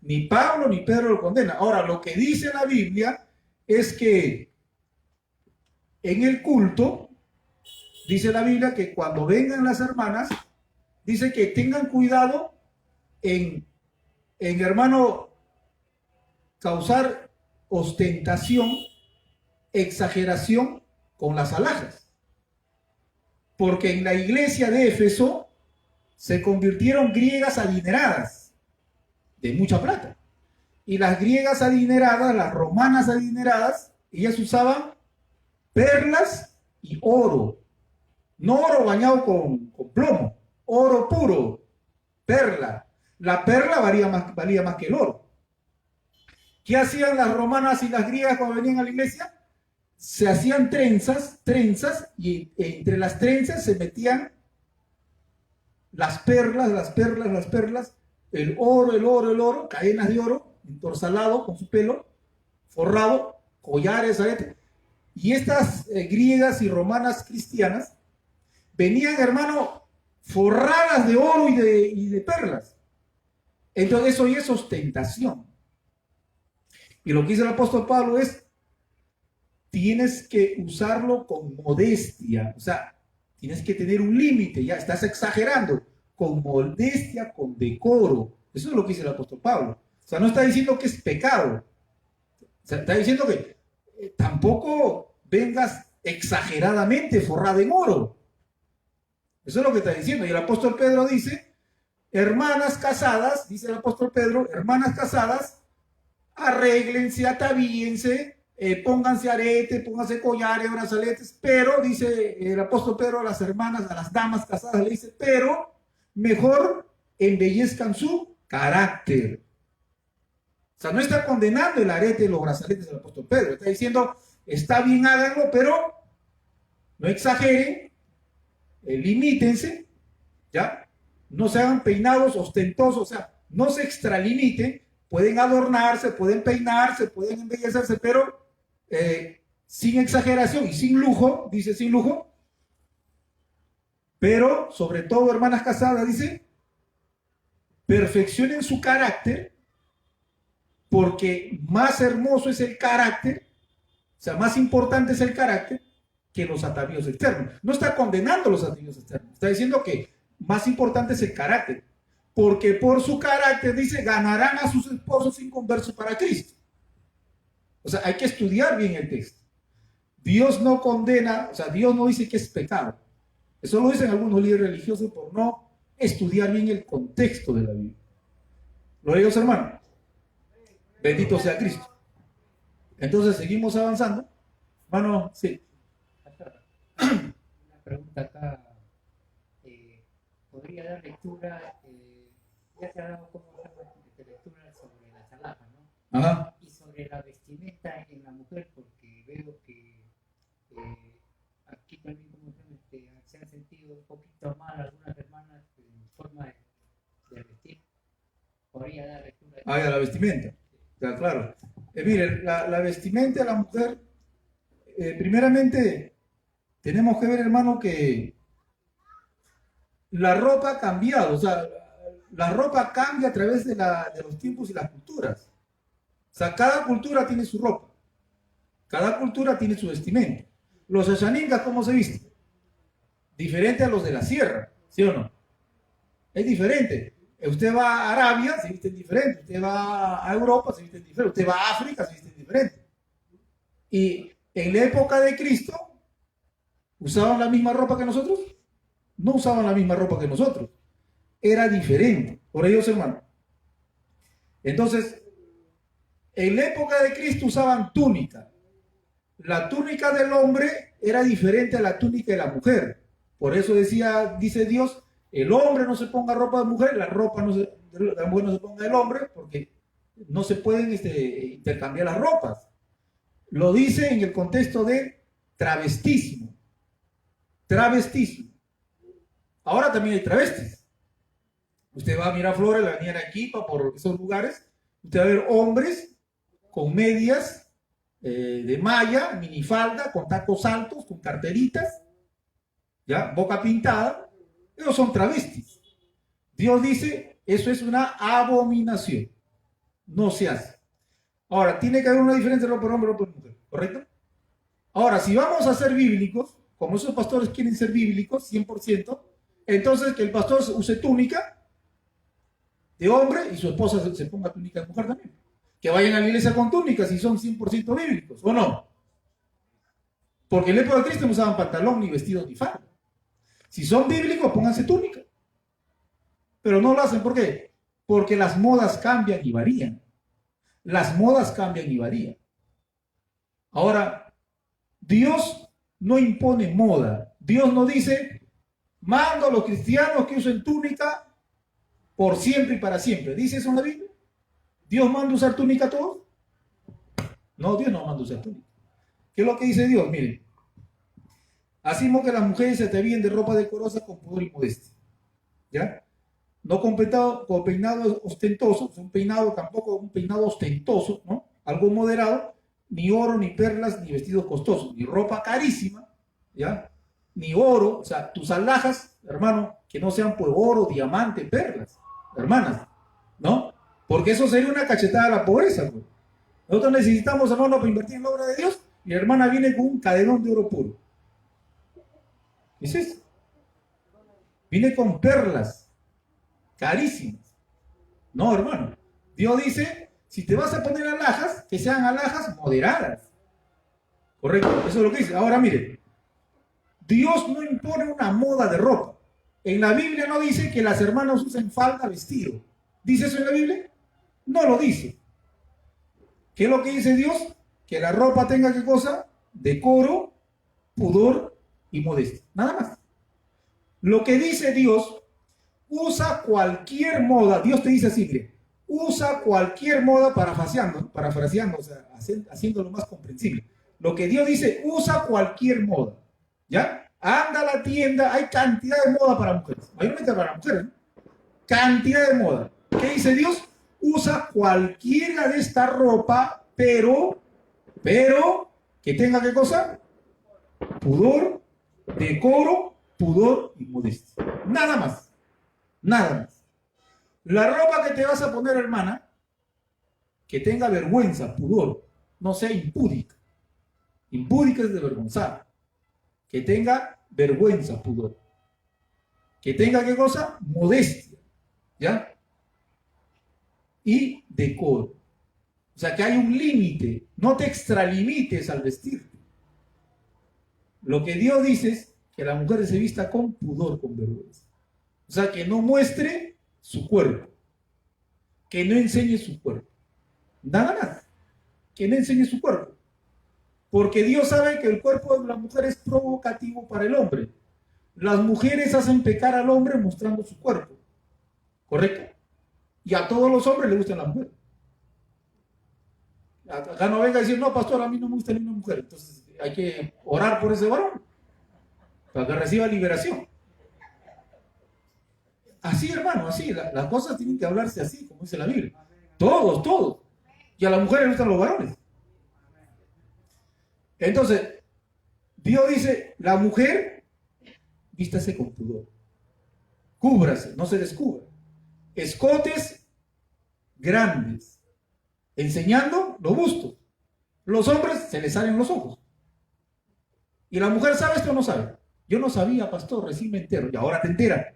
Ni Pablo ni Pedro lo condenan. Ahora, lo que dice la Biblia es que en el culto, dice la Biblia que cuando vengan las hermanas, dice que tengan cuidado en hermano, causar ostentación, exageración con las alhajas. Porque en la iglesia de Éfeso se convirtieron griegas adineradas, de mucha plata. Y las griegas adineradas, las romanas adineradas, ellas usaban perlas y oro. No oro bañado con plomo, oro puro, perla. La perla valía más que el oro. ¿Qué hacían las romanas y las griegas cuando venían a la iglesia? Se hacían trenzas, y entre las trenzas se metían las perlas, el oro, cadenas de oro, entorsalado con su pelo, forrado, collares, aretes. Y estas griegas y romanas cristianas venían, hermano, forradas de oro y de perlas. Entonces eso ya es ostentación. Y lo que dice el apóstol Pablo es, tienes que usarlo con modestia, o sea, tienes que tener un límite, ya estás exagerando, con modestia, con decoro. Eso es lo que dice el apóstol Pablo. O sea, no está diciendo que es pecado. O sea, está diciendo que tampoco vengas exageradamente forrado en oro. Eso es lo que está diciendo. Y el apóstol Pedro dice, hermanas casadas, dice el apóstol Pedro, hermanas casadas, arréglense, atavíense, pónganse aretes, pónganse collares, brazaletes, pero, dice el apóstol Pedro a las hermanas, a las damas casadas, le dice, pero mejor embellezcan su carácter. O sea, no está condenando el arete y los brazaletes del apóstol Pedro, está diciendo, está bien, háganlo, pero no exageren, limítense, ¿ya? No se hagan peinados ostentosos, o sea, no se extralimiten, pueden adornarse, pueden peinarse, pueden embellecerse, pero sin exageración y sin lujo, dice sin lujo, pero sobre todo, hermanas casadas, dice, perfeccionen su carácter, porque más hermoso es el carácter, o sea, más importante es el carácter que los atavíos externos. No está condenando los atavíos externos, está diciendo que más importante es el carácter, porque por su carácter, dice, ganarán a sus esposos inconversos para Cristo. O sea, hay que estudiar bien el texto. Dios no condena, o sea, Dios no dice que es pecado. Eso lo dicen algunos líderes religiosos por no estudiar bien el contexto de la Biblia. ¿Lo digo, hermano? Bendito sea Cristo. Entonces, seguimos avanzando. Hermano, sí. Una pregunta acá. ¿Podría dar lectura? Ya se ha dado como de lectura sobre las alhajas, ¿no? Ajá. Y sobre la vestimenta en la mujer, porque veo que aquí también como se han sentido un poquito mal algunas hermanas en forma de vestir. ¿Podría dar lectura? Ah, ya, la vestimenta. Ya, claro. Miren, la vestimenta de la mujer, primeramente, tenemos que ver, hermano, que la ropa ha cambiado. O sea, la ropa cambia a través de los tiempos y las culturas. O sea, cada cultura tiene su ropa. Cada cultura tiene su vestimenta. Los ashaningas, ¿cómo se visten? Diferente a los de la sierra, ¿sí o no? Es diferente. Usted va a Arabia, se visten diferente. Usted va a Europa, se visten diferente. Usted va a África, se visten diferente. Y en la época de Cristo, ¿usaban la misma ropa que nosotros? No usaban la misma ropa que nosotros. Era diferente. Por ello, hermano. Entonces, en la época de Cristo usaban túnica. La túnica del hombre era diferente a la túnica de la mujer. Por eso dice Dios, el hombre no se ponga ropa de mujer, la mujer no se ponga del hombre, porque no se pueden intercambiar las ropas. Lo dice en el contexto de travestismo. Travestismo. Ahora también hay travestis. Usted va a Miraflores, la avenida Arequipa, por esos lugares, usted va a ver hombres con medias de malla, minifalda, con tacos altos, con carteritas, ¿ya? Boca pintada. Esos son travestis. Dios dice, eso es una abominación. No se hace. Ahora, tiene que haber una diferencia entre hombre y mujer, ¿correcto? Ahora, si vamos a ser bíblicos, como esos pastores quieren ser bíblicos, 100%, entonces que el pastor use túnica de hombre y su esposa se ponga túnica de mujer también. Que vayan a la iglesia con túnica si son 100% bíblicos, ¿o no? Porque en la época de Cristo no usaban pantalón, ni vestidos, ni falda. Si son bíblicos, pónganse túnica. Pero no lo hacen, ¿por qué? Porque las modas cambian y varían. Las modas cambian y varían. Ahora, Dios no impone moda. Dios no dice, mando a los cristianos que usen túnica por siempre y para siempre. ¿Dice eso en la Biblia? ¿Dios manda usar túnica a todos? No, Dios no manda usar túnica. ¿Qué es lo que dice Dios? Miren. Así como que las mujeres se atrevían de ropa decorosa con pudor y modestia. ¿Ya? No con peinado ostentoso, un peinado tampoco un peinado ostentoso, ¿no? Algo moderado, ni oro, ni perlas, ni vestidos costosos, ni ropa carísima, ¿ya? Ni oro, o sea, tus alhajas, hermano, que no sean pues oro, diamante, perlas, hermanas, ¿no? Porque eso sería una cachetada a la pobreza, pues. Nosotros necesitamos, hermano, para invertir en la obra de Dios, y la hermana viene con un cadenón de oro puro. ¿Qué es eso? Viene con perlas carísimas. No, hermano. Dios dice, si te vas a poner alhajas, que sean alhajas moderadas. Correcto, eso es lo que dice. Ahora mire, Dios no impone una moda de ropa. En la Biblia no dice que las hermanas usen falda, vestido. ¿Dice eso en la Biblia? No lo dice. ¿Qué es lo que dice Dios? Que la ropa tenga, ¿qué cosa? Decoro, pudor y modestia. Nada más. Lo que dice Dios, usa cualquier moda. Dios te dice así, mire, usa cualquier moda parafraseando, o sea, haciéndolo más comprensible. Lo que Dios dice, usa cualquier moda. ¿Ya? Anda a la tienda, hay cantidad de moda para mujeres. Mayormente para mujeres, ¿no? Cantidad de moda. ¿Qué dice Dios? Usa cualquiera de esta ropa, pero Que tenga ¿qué cosa? Pudor, decoro, pudor y modestia. Nada más. Nada más. La ropa que te vas a poner, hermana, que tenga vergüenza, pudor, no sea impúdica. Impúdica es de vergonzar. Que tenga vergüenza, pudor. Que tenga ¿qué cosa? Modestia. ¿Ya? Y decoro. O sea, que hay un límite. No te extralimites al vestirte. Lo que Dios dice es que la mujer se vista con pudor, con vergüenza. O sea, que no muestre su cuerpo. Que no enseñe su cuerpo. Nada más. Que no enseñe su cuerpo. Porque Dios sabe que el cuerpo de la mujer es provocativo para el hombre. Las mujeres hacen pecar al hombre mostrando su cuerpo. ¿Correcto? Y a todos los hombres les gusta la mujer. Acá no venga a decir, no, pastor, a mí no me gusta ni una mujer. Entonces hay que orar por ese varón para que reciba liberación. Así, hermano, así. Las cosas tienen que hablarse así, como dice la Biblia. Todos, todos. Y a las mujeres les gustan los varones. Entonces, Dios dice, la mujer, vístase con pudor. Cúbrase, no se descubra. Escotes grandes, enseñando los bustos. Los hombres se les salen los ojos. ¿Y la mujer sabe esto o no sabe? Yo no sabía, pastor, recién me entero. Y ahora te enteras.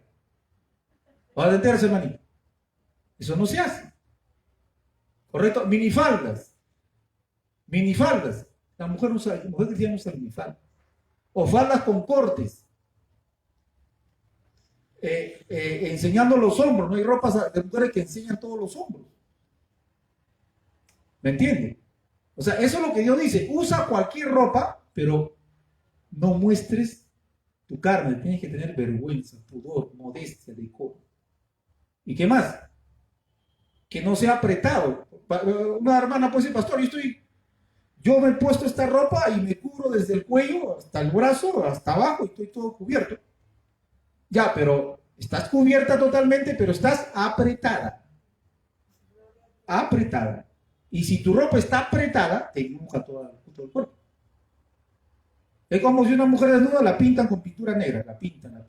Ahora te enteras, hermanito. Eso no se hace. ¿Correcto? Minifaldas. Minifaldas. La mujer cristiana no usa minifaldas. O faldas con cortes. Enseñando los hombros. No hay ropas de mujeres que enseñan todos los hombros. ¿Me entienden? O sea, eso es lo que Dios dice. Usa cualquier ropa, pero no muestres tu carne. Tienes que tener vergüenza, pudor, modestia, decoro. ¿Y qué más? Que no sea apretado. Una hermana puede decir, pastor, yo me he puesto esta ropa y me cubro desde el cuello hasta el brazo, hasta abajo, y estoy todo cubierto. Ya, pero estás cubierta totalmente, pero estás apretada. Apretada. Y si tu ropa está apretada, te dibuja todo el cuerpo. Es como si una mujer desnuda la pintan con pintura negra. La pintan.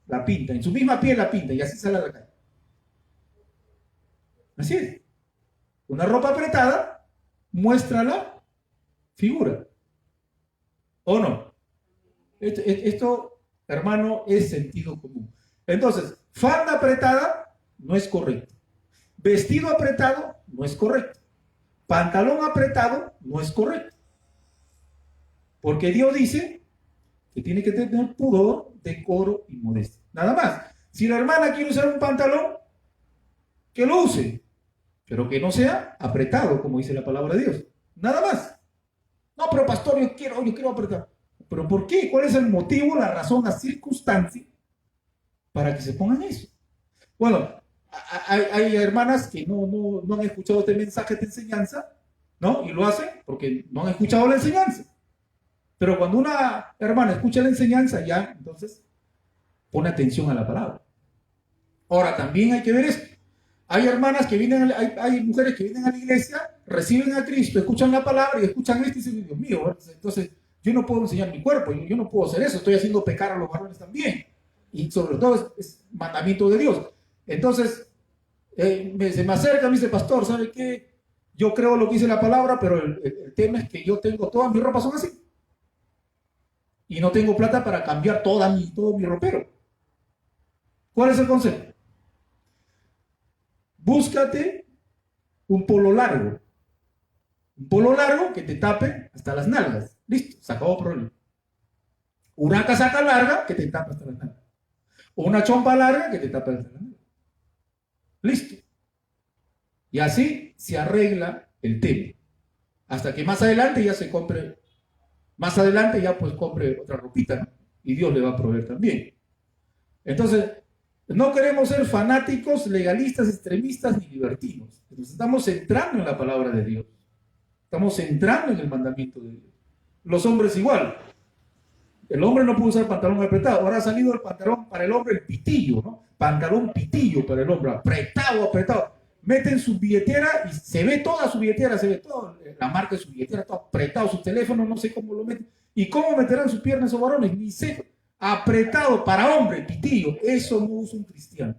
La pintan. En su misma piel la pintan y así sale a la calle. Así es. Una ropa apretada muestra la figura. ¿O no? Esto, hermano, es sentido común. Entonces, falda apretada no es correcto. Vestido apretado no es correcto. Pantalón apretado no es correcto. Porque Dios dice que tiene que tener pudor, decoro y modestia. Nada más. Si la hermana quiere usar un pantalón, que lo use, pero que no sea apretado, como dice la palabra de Dios. Nada más. No, pero pastor, yo quiero apretar. ¿Pero por qué? ¿Cuál es el motivo, la razón, la circunstancia para que se pongan eso? Bueno, hay hermanas que no han escuchado este mensaje de enseñanza, ¿no? Y lo hacen porque no han escuchado la enseñanza. Pero cuando una hermana escucha la enseñanza, ya entonces pone atención a la palabra. Ahora, también hay que ver esto. Hay hermanas que vienen, hay mujeres que vienen a la iglesia, reciben a Cristo, escuchan la palabra y escuchan esto y dicen, Dios mío, entonces yo no puedo enseñar mi cuerpo, yo no puedo hacer eso, estoy haciendo pecar a los varones también. Y sobre todo es mandamiento de Dios. Entonces, se me acerca, me dice, pastor, ¿sabe qué? Yo creo lo que dice la palabra, pero el tema es que yo tengo, todas mis ropas son así. Y no tengo plata para cambiar todo mi ropero. ¿Cuál es el concepto? Búscate un polo largo. Un polo largo que te tape hasta las nalgas. Listo, se acabó el problema. Una casaca larga que te tape hasta las nalgas. O una chompa larga que te tape hasta las nalgas. Listo. Y así se arregla el tema. Hasta que más adelante ya se compre, más adelante ya pues compre otra ropita, ¿no? Y Dios le va a proveer también. Entonces, no queremos ser fanáticos, legalistas, extremistas ni libertinos. Nos estamos centrando en la palabra de Dios. Estamos centrando en el mandamiento de Dios. Los hombres igual. El hombre no puede usar pantalón apretado. Ahora ha salido el pantalón para el hombre, el pitillo, ¿no? Pantalón pitillo para el hombre, apretado. Meten su billetera y se ve toda su billetera, se ve todo la marca de su billetera, todo apretado, su teléfono, no sé cómo lo meten. ¿Y cómo meterán sus piernas esos varones? Ni sé. Apretado para hombre, pitillo. Eso no usa un cristiano.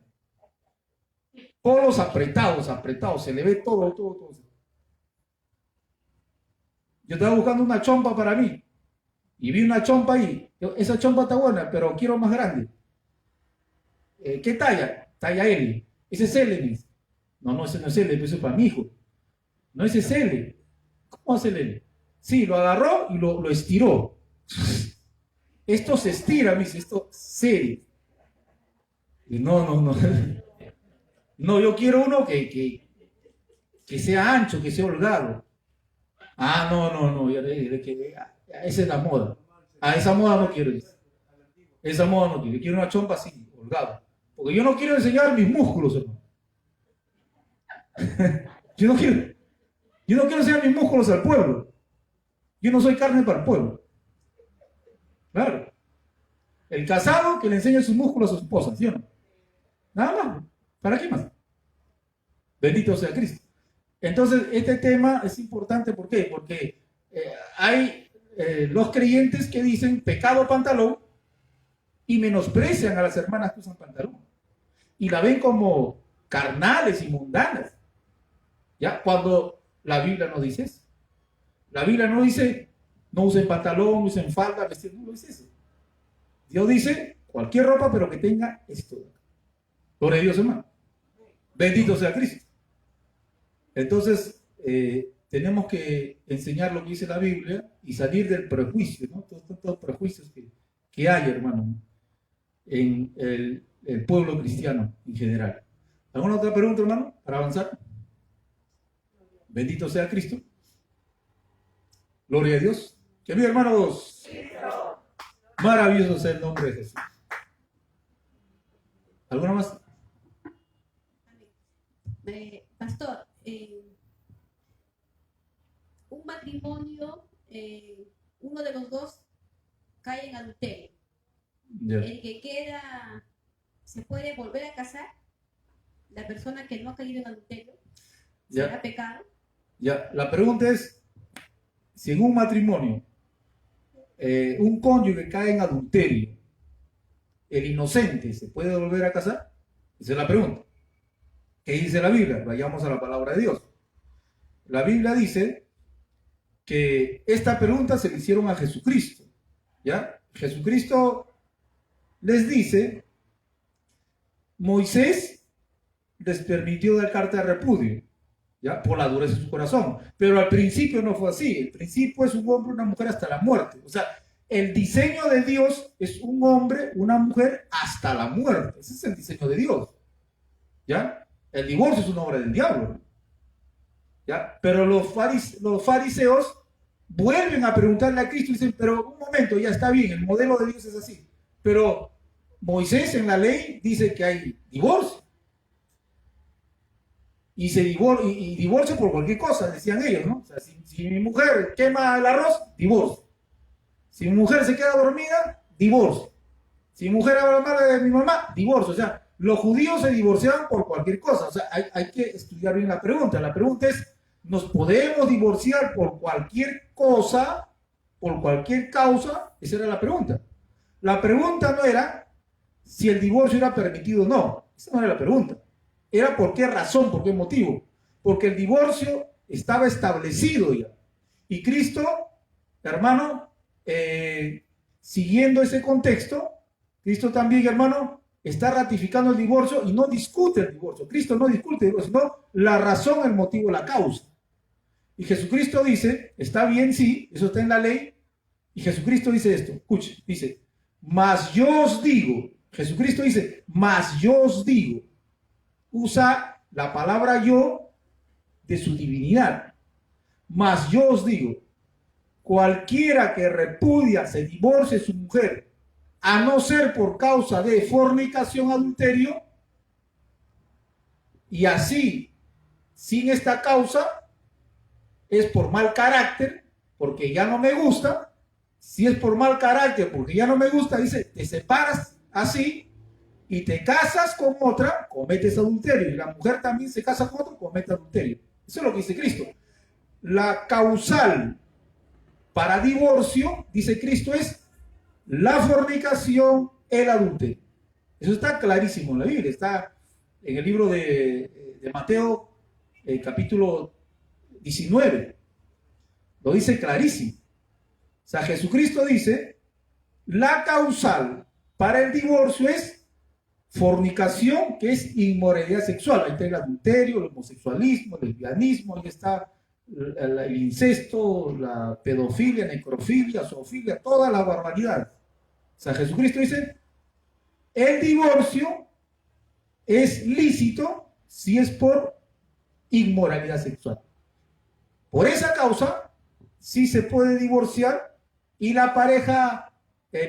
Todos apretados, se le ve todo. Yo estaba buscando una chompa para mí y vi una chompa ahí. Esa chompa está buena, pero quiero más grande. ¿Qué talla? Talla L. Ese es L, me dice. No, ese no es L, eso es para mi hijo. No, ese es L. ¿Cómo hace el L? Sí, lo agarró y lo estiró. Esto se estira, me dice, esto serio. Y no. No, yo quiero uno que sea ancho, que sea holgado. Ah, no, esa es la moda. Esa moda no quiero. Esa moda no quiero. Yo quiero una chompa así, holgada. Porque yo no quiero enseñar mis músculos, hermano. Yo no quiero enseñar mis músculos al pueblo. Yo no soy carne para el pueblo. Claro. El casado que le enseña sus músculos a su esposa, ¿sí o no? Nada más. ¿Para qué más? Bendito sea Cristo. Entonces, este tema es importante. ¿Por qué? Porque hay los creyentes que dicen pecado pantalón y menosprecian a las hermanas que usan pantalón. Y la ven como carnales y mundanas. ¿Ya? Cuando la Biblia no dice eso. La Biblia no dice no usen pantalón, no usen falda, vestir, no dice eso. Dios dice cualquier ropa, pero que tenga esto. Gloria a Dios, hermano. Bendito sea Cristo. Entonces, tenemos que enseñar lo que dice la Biblia y salir del prejuicio, ¿no? Todos los prejuicios que hay, hermano, en el pueblo cristiano en general. ¿Alguna otra pregunta, hermano, para avanzar? Bendito sea Cristo. Gloria a Dios. Que bien, hermanos. Maravilloso sea el nombre de Jesús. ¿Alguna más? Pastor, un matrimonio, uno de los dos cae en adulterio. Ya. El que queda, ¿se puede volver a casar? La persona que no ha caído en adulterio, ¿será pecado? Ya, la pregunta es, si en un matrimonio un cónyuge cae en adulterio, ¿el inocente se puede volver a casar? Esa es la pregunta. ¿Qué dice la Biblia? Vayamos a la palabra de Dios. La Biblia dice que esta pregunta se le hicieron a Jesucristo. ¿Ya? Jesucristo les dice, Moisés les permitió dar carta de repudio, ¿ya? Por la dureza de su corazón. Pero al principio no fue así. El principio es un hombre y una mujer hasta la muerte. O sea, el diseño de Dios es un hombre, una mujer hasta la muerte. Ese es el diseño de Dios. ¿Ya? El divorcio es una obra del diablo. ¿Ya? Pero los fariseos vuelven a preguntarle a Cristo y dicen, pero un momento, ya está bien, el modelo de Dios es así. Pero Moisés en la ley dice que hay divorcio. Y divorcio por cualquier cosa, decían ellos, ¿no? O sea, si mi mujer quema el arroz, divorcio. Si mi mujer se queda dormida, divorcio. Si mi mujer habla mal de mi mamá, divorcio. O sea, los judíos se divorciaban por cualquier cosa. O sea, hay que estudiar bien la pregunta. La pregunta es, ¿nos podemos divorciar por cualquier cosa, por cualquier causa? Esa era la pregunta. La pregunta no era si el divorcio era permitido o no. Esa no era la pregunta. Era por qué razón, por qué motivo. Porque el divorcio estaba establecido ya. Y Cristo, hermano, siguiendo ese contexto, Cristo también, hermano, está ratificando el divorcio y no discute el divorcio. Cristo no discute el divorcio, sino la razón, el motivo, la causa. Y Jesucristo dice, está bien, sí, eso está en la ley. Y Jesucristo dice esto, escuche, dice, mas yo os digo, Jesucristo dice, mas yo os digo, usa la palabra yo de su divinidad. Mas yo os digo, cualquiera que repudia, se divorcie de su mujer, a no ser por causa de fornicación, adulterio, y así, sin esta causa, es por mal carácter, porque ya no me gusta. Si es por mal carácter, porque ya no me gusta, dice, te separas así y te casas con otra, cometes adulterio. Y la mujer también se casa con otro, comete adulterio. Eso es lo que dice Cristo. la causal para divorcio, dice Cristo, es la fornicación, el adulterio. Eso está clarísimo en la Biblia, está en el libro de Mateo, capítulo 19. Lo dice clarísimo. O sea, Jesucristo dice, la causal para el divorcio es fornicación, que es inmoralidad sexual. Ahí está el adulterio, el homosexualismo, el lesbianismo, ahí está el incesto, la pedofilia, necrofilia, zoofilia, toda la barbaridad. O sea, Jesucristo dice, el divorcio es lícito si es por inmoralidad sexual. Por esa causa, sí se puede divorciar y la pareja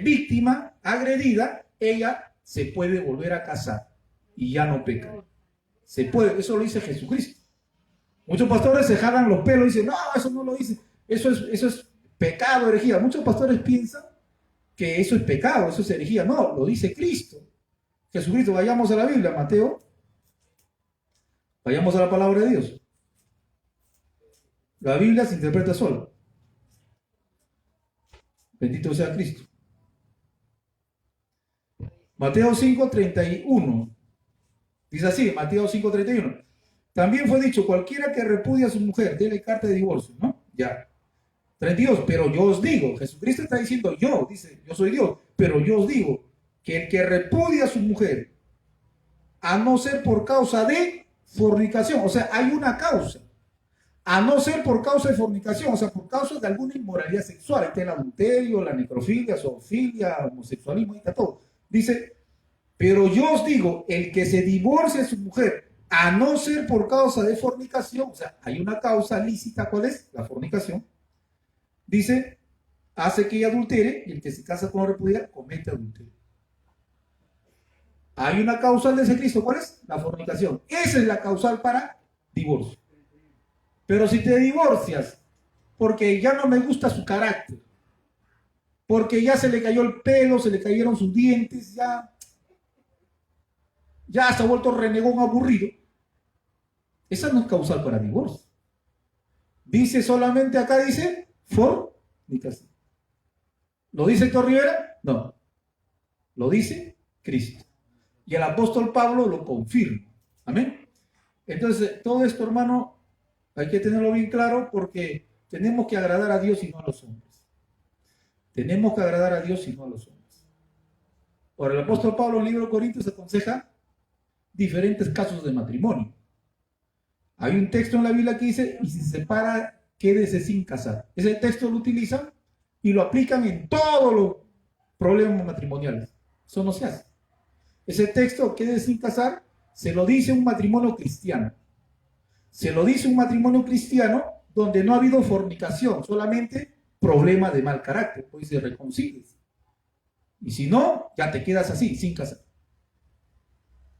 víctima, agredida, ella se puede volver a casar y ya no peca. Se puede, eso lo dice Jesucristo. Muchos pastores se jalan los pelos y dicen, no, eso no lo dice, eso es pecado, herejía. Muchos pastores piensan que eso es pecado, eso es herejía. No, lo dice Cristo. Jesucristo, vayamos a la Biblia, Mateo. Vayamos a la palabra de Dios. La Biblia se interpreta sola. Bendito sea Cristo. Mateo 5:31. Dice así, Mateo 5:31. También fue dicho, cualquiera que repudia a su mujer, déle carta de divorcio, ¿no? Ya. 32, pero yo os digo, Jesucristo está diciendo yo, dice, yo soy Dios, pero yo os digo, que el que repudia a su mujer, a no ser por causa de fornicación, o sea, hay una causa, a no ser por causa de fornicación, o sea, por causa de alguna inmoralidad sexual, ahí está el adulterio, la necrofilia, zoofilia, homosexualismo, ahí está todo. Dice, pero yo os digo, el que se divorcia de su mujer, a no ser por causa de fornicación, o sea, hay una causa lícita, ¿cuál es? La fornicación. Dice, hace que ella adultere, y el que se casa con la repudiada comete adulterio. Hay una causal de ese Cristo, ¿cuál es? La fornicación. Esa es la causal para divorcio. Pero si te divorcias porque ya no me gusta su carácter, porque ya se le cayó el pelo, se le cayeron sus dientes, ya se ha vuelto renegón aburrido, esa no es causal para divorcio. Dice solamente acá, dice fornicación. ¿Lo dice Héctor Rivera? No. Lo dice Cristo. Y el apóstol Pablo lo confirma. Amén. Entonces, todo esto, hermano, hay que tenerlo bien claro porque tenemos que agradar a Dios y no a los hombres. Tenemos que agradar a Dios y no a los hombres. Ahora, el apóstol Pablo en el libro de Corintios aconseja diferentes casos de matrimonio. Hay un texto en la Biblia que dice, y si se separa, quédese sin casar. Ese texto lo utilizan y lo aplican en todos los problemas matrimoniales. Eso no se hace. Ese texto, quédese sin casar, se lo dice un matrimonio cristiano. Se lo dice un matrimonio cristiano donde no ha habido fornicación, solamente problema de mal carácter, pues se reconcilies. Y si no, ya te quedas así, sin casar.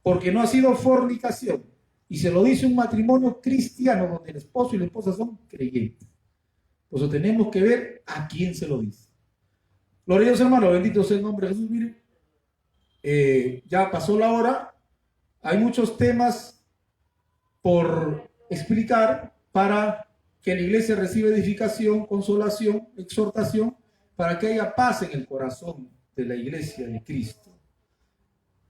Porque no ha sido fornicación. Y se lo dice un matrimonio cristiano donde el esposo y la esposa son creyentes. Por eso tenemos que ver a quién se lo dice. Gloria a Dios, hermano, bendito sea el nombre de Jesús. Miren, ya pasó la hora. Hay muchos temas por explicar para que la iglesia reciba edificación, consolación, exhortación, para que haya paz en el corazón de la iglesia de Cristo.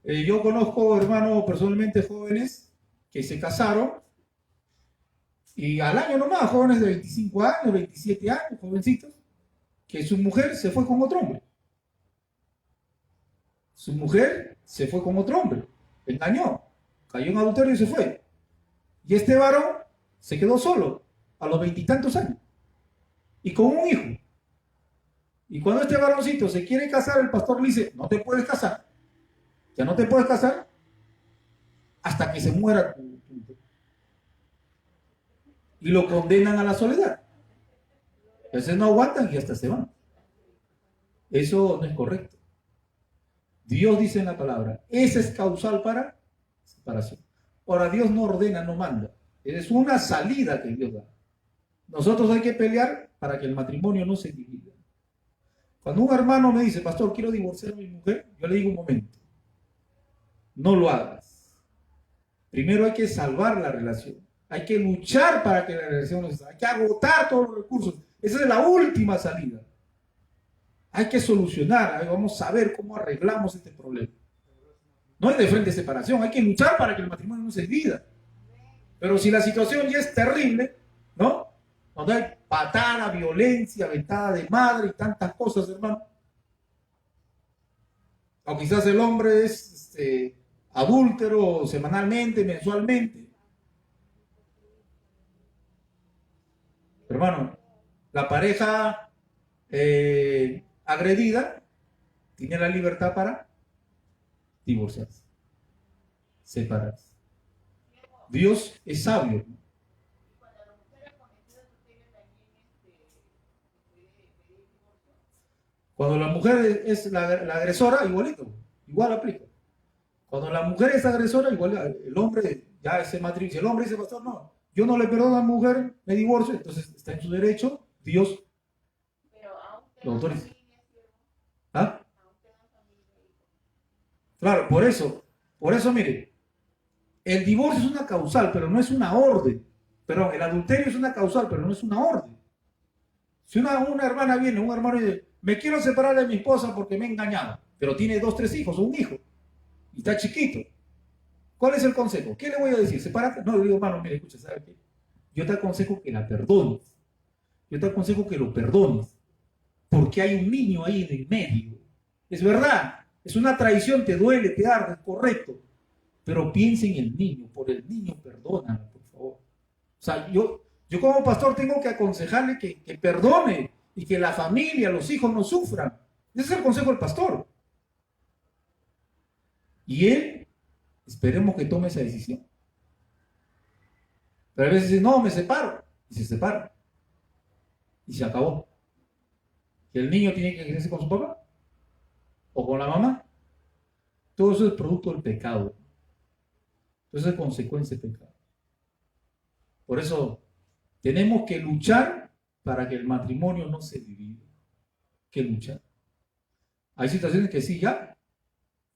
Yo conozco, hermano, personalmente jóvenes que se casaron y al año nomás, jóvenes de 25 años, 27 años, jovencitos, que su mujer se fue con otro hombre. Su mujer se fue con otro hombre, engañó, cayó en adulterio y se fue. Y este varón se quedó solo a los 20 y tantos años y con un hijo. Y cuando este varoncito se quiere casar, el pastor le dice, no te puedes casar, ya no te puedes casar hasta que se muera tu mujer. Y lo condenan a la soledad. Entonces no aguantan y hasta se van. Eso no es correcto. Dios dice en la palabra, esa es causal para separación. Ahora, Dios no ordena, no manda. Es una salida que Dios da. Nosotros hay que pelear para que el matrimonio no se divida. Cuando un hermano me dice, pastor, quiero divorciar a mi mujer, yo le digo un momento, no lo hagas. Primero hay que salvar la relación. Hay que luchar para que la relación no se salga. Hay que agotar todos los recursos. Esa es la última salida. Hay que solucionar. Vamos a ver cómo arreglamos este problema. No hay de frente separación. Hay que luchar para que el matrimonio no se divida. Pero si la situación ya es terrible, ¿no? Cuando hay patada, violencia, ventada de madre y tantas cosas, hermano. O quizás el hombre es adúltero semanalmente, mensualmente. Hermano, la pareja agredida tiene la libertad para divorciarse, separarse. Dios es sabio. Cuando la mujer es la agresora, igual aplica. Cuando la mujer es agresora, igual el hombre, ya ese matrimonio, si el hombre dice, pastor, no, yo no le perdono a la mujer, me divorcio, entonces está en su derecho, Dios lo autoriza. ¿Ah? Claro, por eso, mire, el divorcio es una causal, pero no es una orden. Perdón, el adulterio es una causal, pero no es una orden. Si una hermana viene, un hermano dice, me quiero separar de mi esposa porque me he engañado, pero tiene 2, 3 hijos o un hijo, y está chiquito. ¿Cuál es el consejo? ¿Qué le voy a decir? ¿Sepárate? No, le digo, hermano, mire, escucha, ¿sabes qué? Yo te aconsejo que la perdones. Yo te aconsejo que lo perdones, porque hay un niño ahí en el medio. Es verdad, es una traición, te duele, te arde, es correcto, pero piensa en el niño, por el niño perdónalo, por favor. O sea, yo como pastor tengo que aconsejarle que perdone y que la familia, los hijos no sufran. Ese es el consejo del pastor. Y él, esperemos que tome esa decisión. Pero a veces dice, no, me separo. Y se separa. Y se acabó. ¿Y el niño tiene que quedarse con su papá? ¿O con la mamá? Todo eso es producto del pecado. Eso es consecuencia del pecado. Por eso tenemos que luchar para que el matrimonio no se divida. Que luchar. Hay situaciones que sí, ya,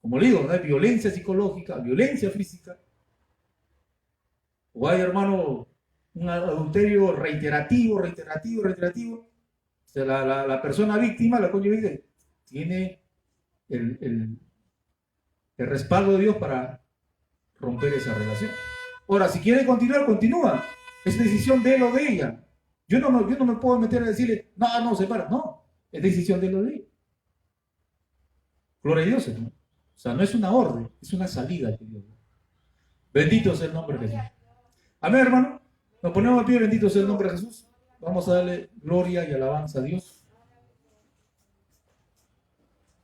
como le digo, ¿no? Hay violencia psicológica, violencia física. O hay, hermano, un adulterio reiterativo. O sea, la persona víctima, la cónyuge, tiene el respaldo de Dios para romper esa relación. Ahora, si quiere continuar, continúa. Es decisión de él o de ella. Yo no me puedo meter a decirle, no, separa. No, es decisión de él o de ella. Gloria a Dios, hermano. O sea, no es una orden, es una salida que Dios da. Bendito sea el nombre de Jesús. Amén, hermano. Nos ponemos a pie, bendito sea el nombre de Jesús. Vamos a darle gloria y alabanza a Dios.